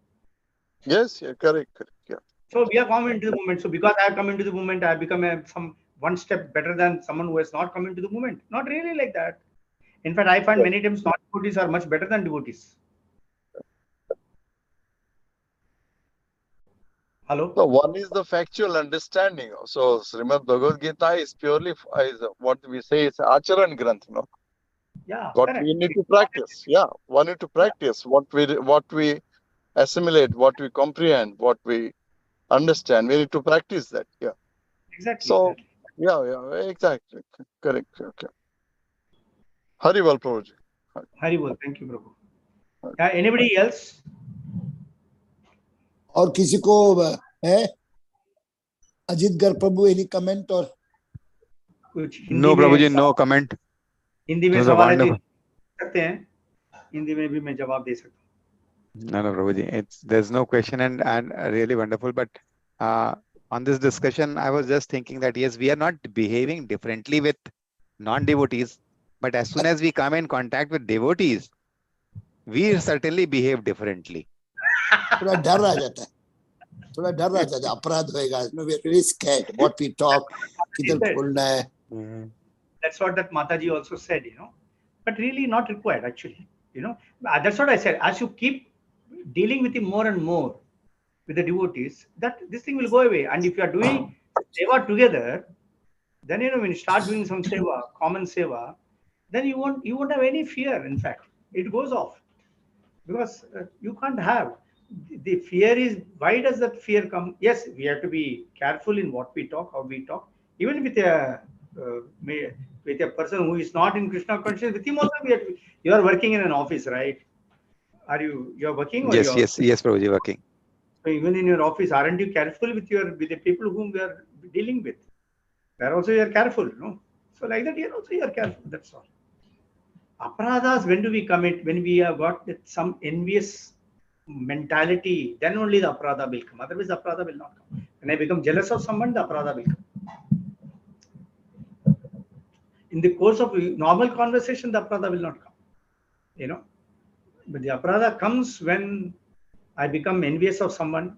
Yes, yeah, correct, correct. Yeah, So we are coming into the movement. So because I have come into the movement, I have become some one step better than someone who has not come into the movement. Not really like that. In fact, I find yeah. many times non-devotees are much better than devotees. Hello? So one is the factual understanding. So Srimad Bhagavad Gita is purely is what we say is Acharan Granth. Yeah, What we correct. need to practice. Yeah, one need to Yeah, practice what we assimilate, what we comprehend, what we understand. We need to practice that. Yeah. exactly, So exactly. yeah, exactly. Correct. Okay. Harival Prabhuji. Haribol, thank you, Prabhu. Anybody else? और किसी को है अजित गर प्रभु any comment और कुछ Hindi No, में Prabhuji, no comment. Hindi It में was a सवाल है तो wonderful. सकते हैं. हिंदी में भी मैं जवाब दे सकता हूँ. No, Prabhuji, there's no question and really wonderful. But on this discussion, I was just thinking that yes, we are not behaving differently with non-devotees, but as soon as we come in contact with devotees, we certainly behave differently. थोड़ा डर आ जाता है थोड़ा डर आ जाता है अपराध होएगा we are very scared what we talk किधर बोलना है That's what that Mataji also said, but really not required actually, that's what I said. As you keep dealing with him more and more with the devotees, that this thing will go away. And if you are doing seva together, then when you start doing some seva, common seva, then you won't have any fear. In fact, it goes off because you can't have the fear is why does that fear come? Yes, we have to be careful in what we talk, how we talk, even with a person who is not in Krishna consciousness. With him also, you are working in an office, right? You're working or Yes, you're yes, Prabhuji, working. so even in your office, aren't you careful with the people whom we are dealing with? There also you are careful, no? So like that, here also you are careful. That's all. Aparadhas, when do we commit? When we have got some envious mentality, then only the aparadha will come. Otherwise, the aparadha will not come. When I become jealous of someone, the aparadha will come. In the course of normal conversation, the aparadha will not come. you know. But the aparadha comes when I become envious of someone,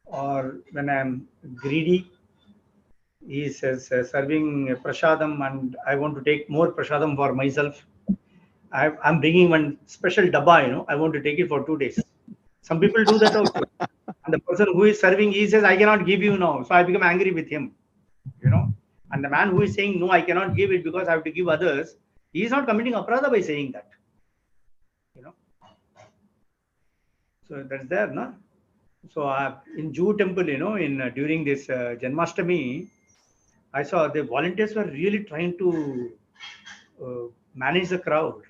or when I'm greedy. He says serving prasadam, and I want to take more prasadam for myself. I'm bringing one special dabba, I want to take it for 2 days. Some people do that also. And the person who is serving, he says, I cannot give you now. So I become angry with him. And the man who is saying, no, I cannot give it because I have to give others, he is not committing aparadha by saying that. So that's there, no? So in Jew temple, in during this Janmashtami, I saw the volunteers were really trying to manage the crowd,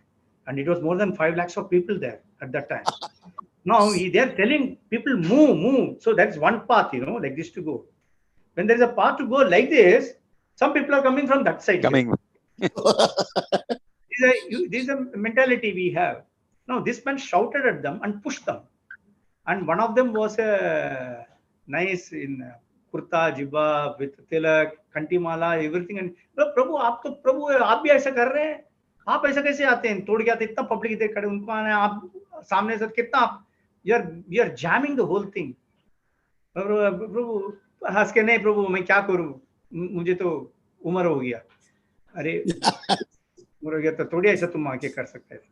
and it was more than 5 lakhs of people there at that time. Now they are telling people move. So that's one path, like this to go. When there is a path to go like this, some people are coming from that side. Coming. This is a mentality we have. Now this man shouted at them and pushed them, and one of them was a nice in kurta jibba with tilak, kantimala, everything. And Prabhu, आप भी ऐसा कर रहे हैं? आप ऐसा कैसे आते हैं? तोड़ के आते, इतना पब्लिक इधर खड़े, उनको आना है, आप सामने से कितना आप, you are jamming the whole thing. प्रभु हंस के, नहीं प्रभु मैं क्या करूं, मुझे तो उम्र हो गया. अरे उम्र हो गया तो थोड़ी ऐसा तुम आके कर सकते हैं.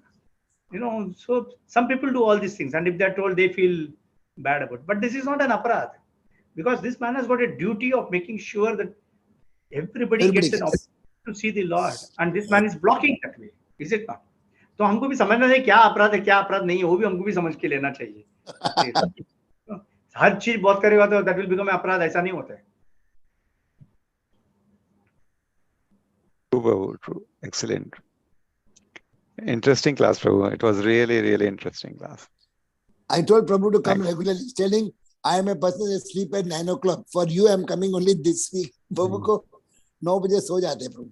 So some people do all these things, and if they're told, they feel bad about it. But this is not an aparadh, because this man has got a duty of making sure that everybody gets an opportunity to see the Lord, and this man is blocking that way, is it not? तो हमको भी समझना चाहिए क्या अपराध है क्या अपराध नहीं है, वो भी हमको भी समझ के लेना चाहिए. हर चीज बहुत करेगा तो that will become अपराध, ऐसा नहीं होता है. True. Excellent. Interesting class, Prabhu. It was really, really interesting class. I told Prabhu to come Thanks. regularly. He's telling, I am a person that sleep at 9 o'clock. For you, I am coming only this week. Prabhu ko 9 baje so jate hain, Prabhu.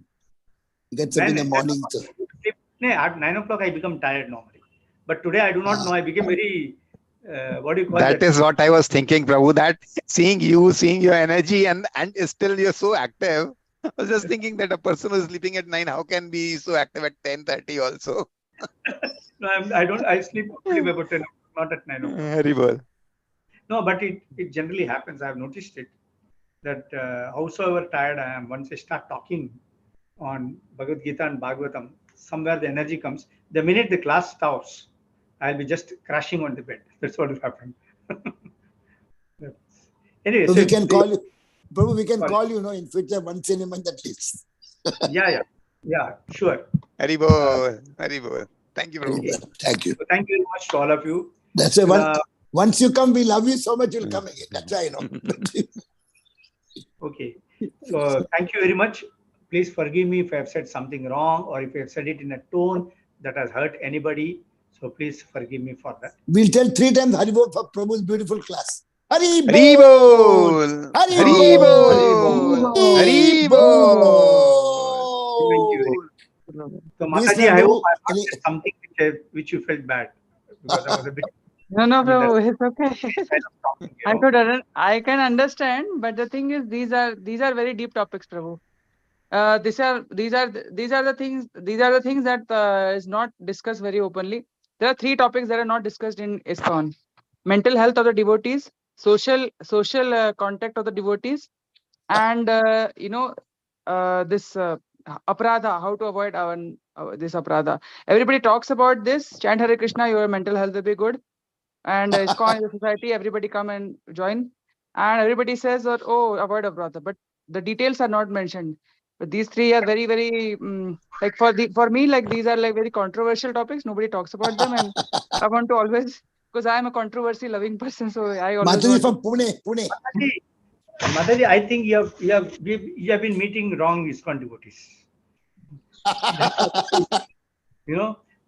He gets up in the morning. So. At 9 o'clock, I become tired normally. But today, I do not know. I became very, what do you call that? That is what I was thinking, Prabhu, that seeing your energy and still you're so active. I was just thinking that a person who is sleeping at 9, how can be so active at 10:30 also? No, I sleep only about 10, not at 9 o'clock. Horrible. No, but it generally happens. I have noticed it, that howsoever tired I am, once I start talking on Bhagavad Gita and Bhagavatam, somewhere the energy comes. The minute the class stops, I'll be just crashing on the bed. That's what will happen. Anyway, So so we can call you, Prabhu, we can Sorry. call you, in future once in a month at least. yeah, sure. Haribol. Thank you, Prabhu. Okay. Thank you. So thank you very much to all of you. That's why once you come, we love you so much, you'll come again. That's why, Okay. So thank you very much. Please forgive me if I have said something wrong, or if I have said it in a tone that has hurt anybody. So please forgive me for that. We'll tell 3 times Haribol for Prabhu's beautiful class. Haribol! Haribol! Haribol! Thank you. So Mataji, I hope I have said something which you felt bad, because I was a bit. No, I mean, Prabhu, it's okay. kind of talking, I can understand, but the thing is, these are very deep topics, Prabhu. These are the things that is not discussed very openly. There are 3 topics that are not discussed in ISKCON: mental health of the devotees, social contact of the devotees, and this aparadha, how to avoid this aparadha. Everybody talks about this. Chant Hare Krishna, your mental health will be good. And ISKCON is a society, everybody come and join. And everybody says that, oh, avoid aparadha. But the details are not mentioned. But these 3 are very, very, like for me, like these are like very controversial topics. Nobody talks about them. And I want to always, because I am a controversy loving person. So I always Mataji want from Pune. Mataji, I think you have been meeting wrong ISKCON devotees.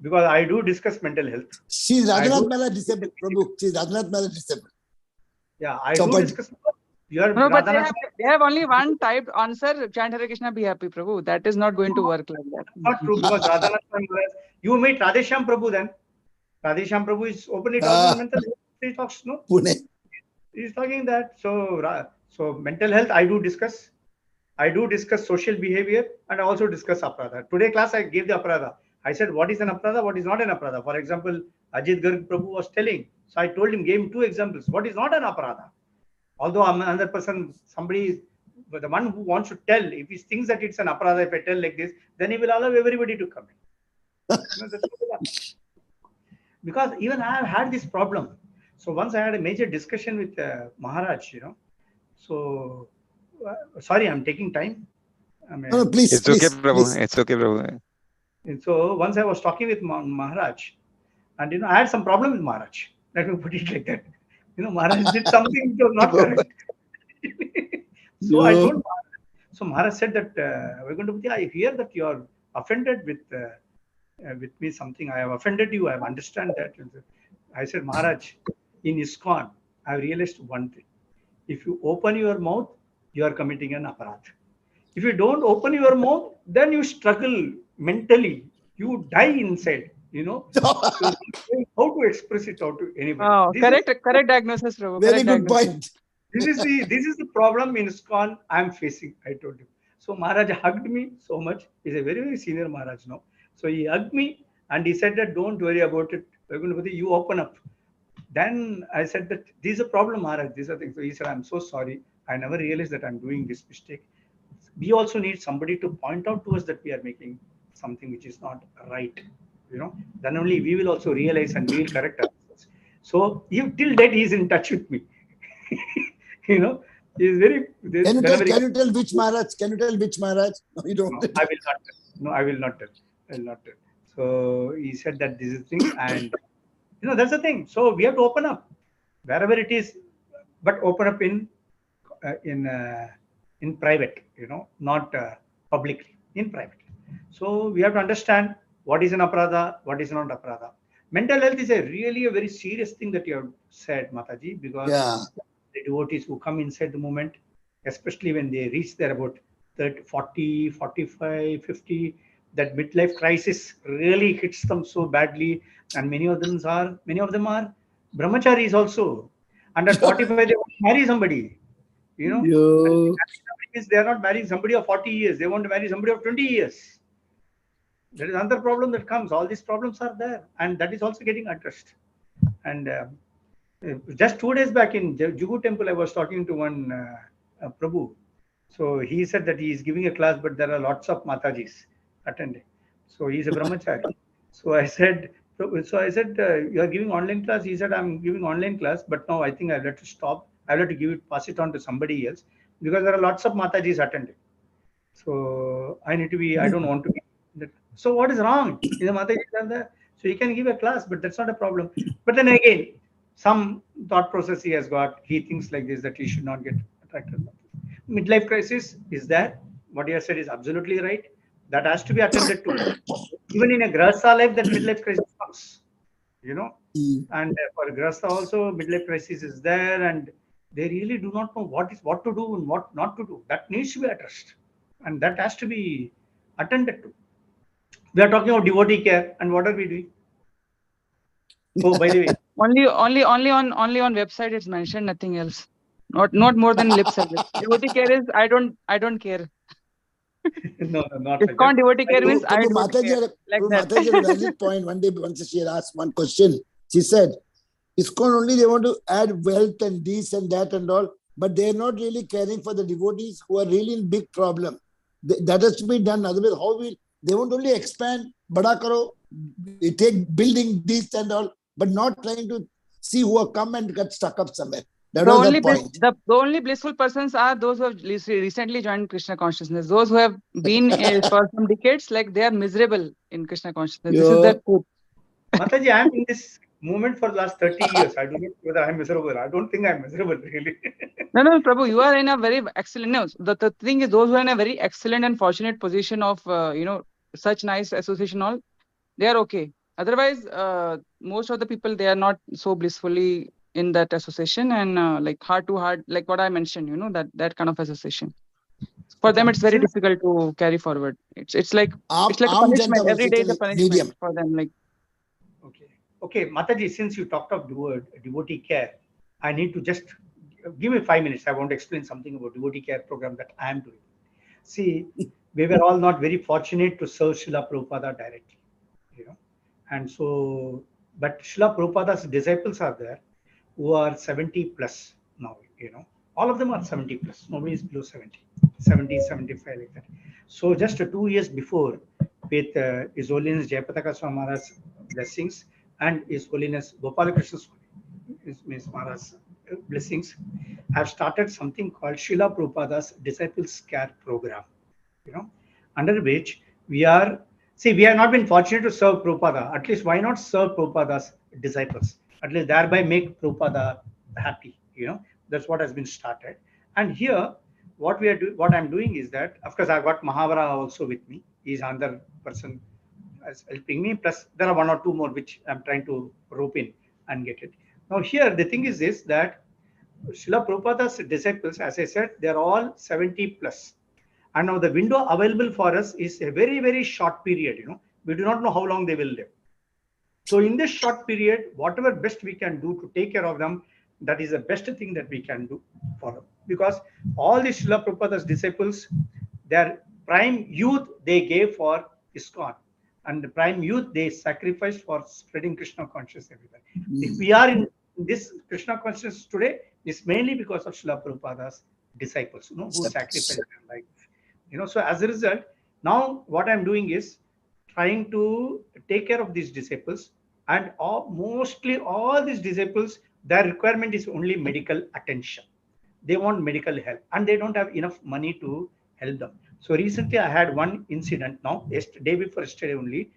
Because I do discuss mental health. She's Radhanath Mala disabled, Prabhu. She's Radhanath Mala disabled. Yeah, I do discuss. No, but they have only one typed answer. Chant Hare Krishna, be happy, Prabhu. That is not going to work like that. Not true, because Radhanath Maharaj, you meet Radheshyam Prabhu then. Radheshyam Prabhu is openly talking about mental health. He talks, no? Pune. He's talking that. So mental health, I do discuss. I do discuss social behavior, and I also discuss aparadha. Today class, I gave the aparadha. I said, what is an aparadha, what is not an aparadha? For example, Ajit Garg Prabhu was telling. So I told him, gave him two examples. What is not an aparadha? Although I'm another person, somebody, but the one who wants to tell, if he thinks that it's an aparadha, if I tell like this, then he will allow everybody to come in. That's what will happen. Because even I have had this problem. So once I had a major discussion with Maharaj, So, sorry, I'm taking time. I mean, No, please, It's okay, please, Prabhu. please. It's okay, Prabhu. and so once I was talking with Maharaj, and I had some problem with Maharaj. Let me put it like that. Maharaj did something which was not correct. So I told You, Maharaj. So Maharaj said that Vaikuntapati, I hear that you are offended with me something. I have offended you. I have understand that. I said, Maharaj, in ISKCON, I have realized one thing. If you open your mouth, you are committing an aparadh. If you don't open your mouth, then you struggle mentally. You die inside, So how to express it out to anybody? Oh, correct diagnosis, Prabhu. very Correct good diagnosis. point. This is the problem in ISKCON I'm facing. I told him. So Maharaj hugged me so much. He's a very very senior Maharaj now. So he hugged me and he said that don't worry about it. Vaikuntapati, you open up. Then I said that this is a problem, Maharaj. These are things. So he said, I'm so sorry. I never realized that I'm doing this mistake. We also need somebody to point out to us that we are making something which is not right. Then only we will also realize and we will correct ourselves. So till date he is in touch with me. you know, he is very whenever he Can you tell which Maharaj? Can you tell which Maharaj? No, you don't. no, I will not tell. No, I will not tell. I will not tell. So he said that this is thing, and that's the thing. So we have to open up wherever it is, but open up uh, in uh, in private. Not publicly, in private. So we have to understand what is an aparadha, what is not aparadha. Mental health is a very serious thing that you have said, Mataji, because Yeah. the devotees who come inside the movement, especially when they reach there about 30, 40, 45, 50, that midlife crisis really hits them so badly. And many of them are brahmacharis also. And at 45, they want to marry somebody. And You, they are not marrying somebody of 40 years. They want to marry somebody of 20 years. There is another problem that comes. All these problems are there. And that is also getting addressed. And just 2 days back in Jugu temple, I was talking to one Prabhu. So he said that he is giving a class, but there are lots of Matajis attending. So he's a brahmachari. So I said, you are giving online class? He said, I'm giving online class, but now I think I'll have to stop. I'll have to pass it on to somebody else because there are lots of Matajis attending. So I don't want to be. So what is wrong? Is the Mataji are there? So he can give a class, but that's not a problem. But then again, some thought process he has got. He thinks like this that he should not get attracted. Midlife crisis is there. What you have said is absolutely right. That has to be attended to. Even in a Grahastha life, that midlife crisis comes. And for Grahastha also, midlife crisis is there, and they really do not know what to do and what not to do. That needs to be addressed, and that has to be attended to. We are talking about devotee care, and what are we doing? Oh, by the way, Only on website it's mentioned, nothing else. Not more than lip service. Devotee care is I don't care. no, not like that. ISKCON devotee care means I Prabhu don't care. Like Prabhu that. Mataji had a valid point. One day, once she had asked one question. She said, ISKCON only they want to add wealth and this and that and all, but they are not really caring for the devotees who are really in big problem. That has to be done. Otherwise, how will they won't only expand, bada karo, they take building this and all, but not trying to see who have come and got stuck up somewhere. That was the point. The only blissful persons are those who have recently joined Krishna consciousness. Those who have been for some decades, like they are miserable in Krishna consciousness. This is the truth. Mataji, I am in this movement for the last 30 years. I don't know whether I am miserable. I don't think I am miserable, really. No, Prabhu, you are in a very excellent. No, the thing is, those who are in a very excellent and fortunate position of such nice association, all they are okay. Otherwise, most of the people they are not so blissfully in that association and like heart to heart, like what I mentioned, that kind of association. For them, it's very difficult to carry forward. It's like a punishment. Every day is a punishment for them. Like okay, Mataji. Since you talked of devotee care, I need to just give me 5 minutes. I want to explain something about devotee care program that I am doing. See, we were all not very fortunate to serve Srila Prabhupada directly. And so, but Srila Prabhupada's disciples are there who are 70 plus now, all of them are 70 plus. Nobody is below 70, 70, 75 like that. So just 2 years before, with His Holiness Jayapataka Swami Maharaj's blessings and His Holiness Gopalakrishna Miss Maharaj's blessings, I've started something called Srila Prabhupada's Disciples Care Program, under which we are, we have not been fortunate to serve Prabhupada. At least why not serve Prabhupada's disciples? At least thereby make Prabhupada happy, that's what has been started. And here, what I'm doing is that, of course, I've got Mahavara also with me. He's another person as helping me. Plus, there are one or two more which I'm trying to rope in and get it. Now, here the thing is this, that Srila Prabhupada's disciples, as I said, they're all 70 plus. And now the window available for us is a very, very short period. We do not know how long they will live. So in this short period, whatever best we can do to take care of them, that is the best thing that we can do for them. Because all the Srila Prabhupada's disciples, their prime youth they gave for ISKCON. And the prime youth they sacrificed for spreading Krishna consciousness everywhere. If we are in this Krishna consciousness today, it's mainly because of Srila Prabhupada's disciples, who sacrificed their life. So as a result, now what I'm doing is trying to take care of these disciples, and mostly all these disciples, their requirement is only medical attention. They want medical help, and they don't have enough money to help them. So recently I had one incident now, day before yesterday only,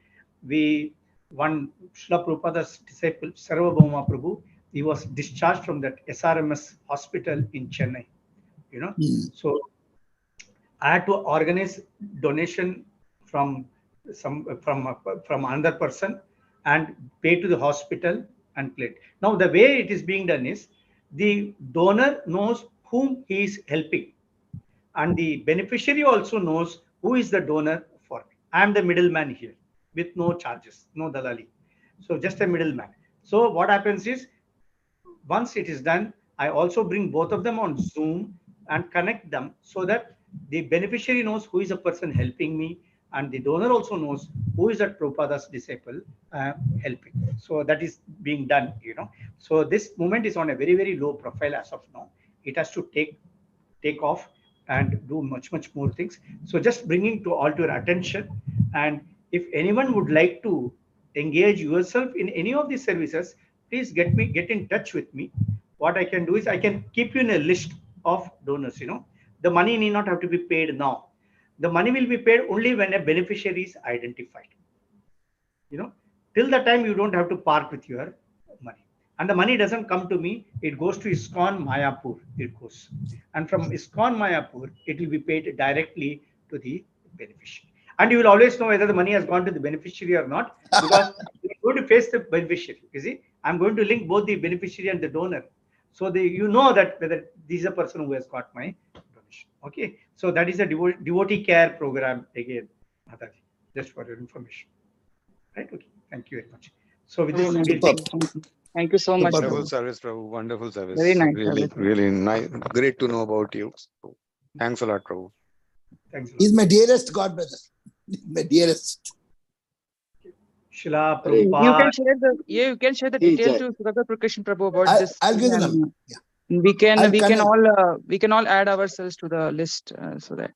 one Srila Prabhupada's disciple, Sarvabhauma Prabhu, he was discharged from that SRMS hospital in Chennai. So I had to organize donation from another person and pay to the hospital and plate. Now the way it is being done is, the donor knows whom he is helping, and the beneficiary also knows who is the donor for me. I am the middleman here with no charges, no dalali. So just a middleman. So what happens is, once it is done, I also bring both of them on Zoom and connect them so that the beneficiary knows who is the person helping me, and the donor also knows who is that Prabhupada's disciple helping. So that is being done, So this movement is on a very, very low profile as of now. It has to take off and do much, much more things. So just bringing to all to your attention. And if anyone would like to engage yourself in any of these services, please get in touch with me. What I can do is I can keep you in a list of donors. The money need not have to be paid now. The money will be paid only when a beneficiary is identified. Till the time you don't have to part with your money. And the money doesn't come to me, it goes to ISKCON Mayapur. It goes. And from ISKCON Mayapur, it will be paid directly to the beneficiary. And you will always know whether the money has gone to the beneficiary or not, because you're going to face the beneficiary. You see, I'm going to link both the beneficiary and the donor. So you know that whether this is a person who has got my donation. Okay. So that is a devotee care program again, Mataji, just for your information. Right? Okay. Thank you very much. So with this, thank you so much. Wonderful service, Prabhu. Wonderful service. Very nice. Really nice. Great to know about you. Thanks a lot, Prabhu. Thanks a lot. He's my dearest god brother. My dearest. Srila Prabhupada. You can share the details to Srila Prakash Prabhu about this. I'll give them. Yeah. We can all add ourselves to the list so that.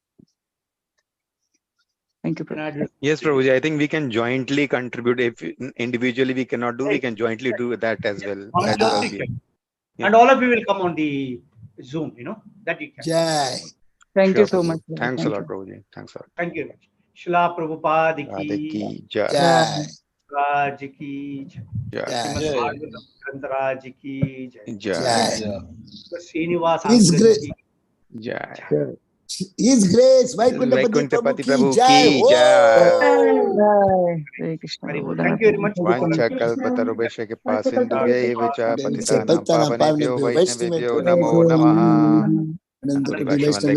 Thank you, Prabhu. Yes, Prabhuji. I think we can jointly contribute. If individually we cannot do, we can jointly do that as well. And all of you will come on the Zoom, that you can. Jai. Thank you so much. Thanks a lot, Prabhuji. Thanks a lot. Thank you very much. Srila Prabhupada ki Jai. Raj ki Jai. Raj ki Jai. Srinivas. His grace. Jai. His grace. Vaikuntapati Prabhu ki Jai. Hare Krishna. Thank you very much. Vanchakalpatarubhesha kripa sindhubhye vicha patitanam pavanebhyo vaishnavebhyo namo namaha. Ananta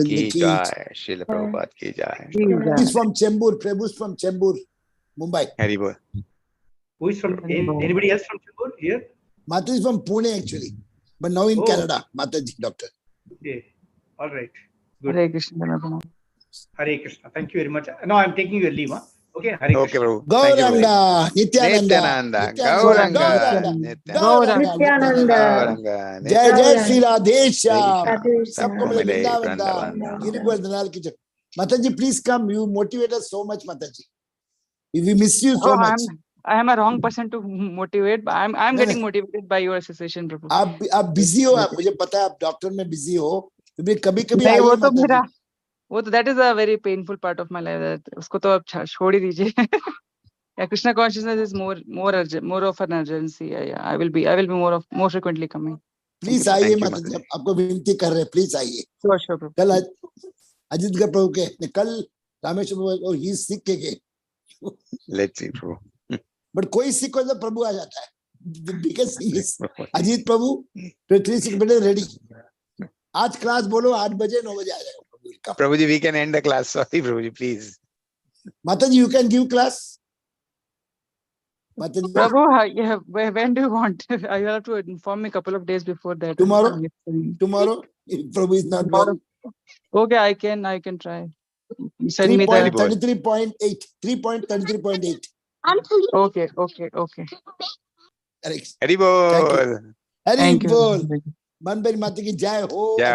ki jai. Srila Prabhupada ki jai. He's from Chembur. Prabhu's from Chembur, Mumbai. Haribol. Who is from? Anybody else from Chembur here? Mata is from Pune actually, but now in Canada. Mataji, doctor. Okay. All right. Good. Hare Krishna. Hare Krishna. Thank you very much. Now I'm taking your leave. Okay, Hare Okay, Krishna. Prabhu. Thank you, Prabhu. Gauranga, Nityananda, Nityananda, Nityananda, Gauranga, Gauranga, Nityananda, Gauranga, Gauranga, Jai Jai Sri Nityananda. Radhe Shyam. Sab सबको को मिले मिले वृंदावन धाम वृंदावन गिरिपुर दलाल की जय Mataji, please come, you motivate us so much, Mataji, we miss you so Oh, much. I am a wrong person to motivate, but I'm नहीं, getting नहीं, motivated by your association, Prabhu. आप busy हो, आप मुझे पता है आप doctor में बिजी हो, तो भी कभी कभी नहीं, आइए वो तो माताजी. मेरा वो तो that is a very painful part of my life. उसको तो अब छोड़ ही दीजिए. Yeah, Krishna consciousness is more urgent, more of an urgency. Yeah, I will be more frequently coming. Please आइए Thank you, माताजी, Mataji. आपको विनती कर रहे हैं, प्लीज आइए. Sure, Prabhu. कल अजित गढ़ प्रभु के कल रामेश्वर और ही सिख के गए, Let's see, Prabhu. बट कोई सिख हो तो प्रभु आ जाता है. Because he is Ajit Prabhu 3 minute ready. आज क्लास बोलो 8 बजे 9 बजे आ जाएगा प्रभु. Prabhuji, we can end the class. Sorry, Prabhuji, please. माताजी, you can give class. माताजी, Prabhu, yeah, when do you want? I have to inform me a couple of days before that. tomorrow, if Prabhu is not well. Okay, I can try. Send me the. 3.33.8. 3.33.8. Okay. Correct. Hari Thank you. bol. Hari Thank you. बोल. मनबेरी माता की जय हो. जय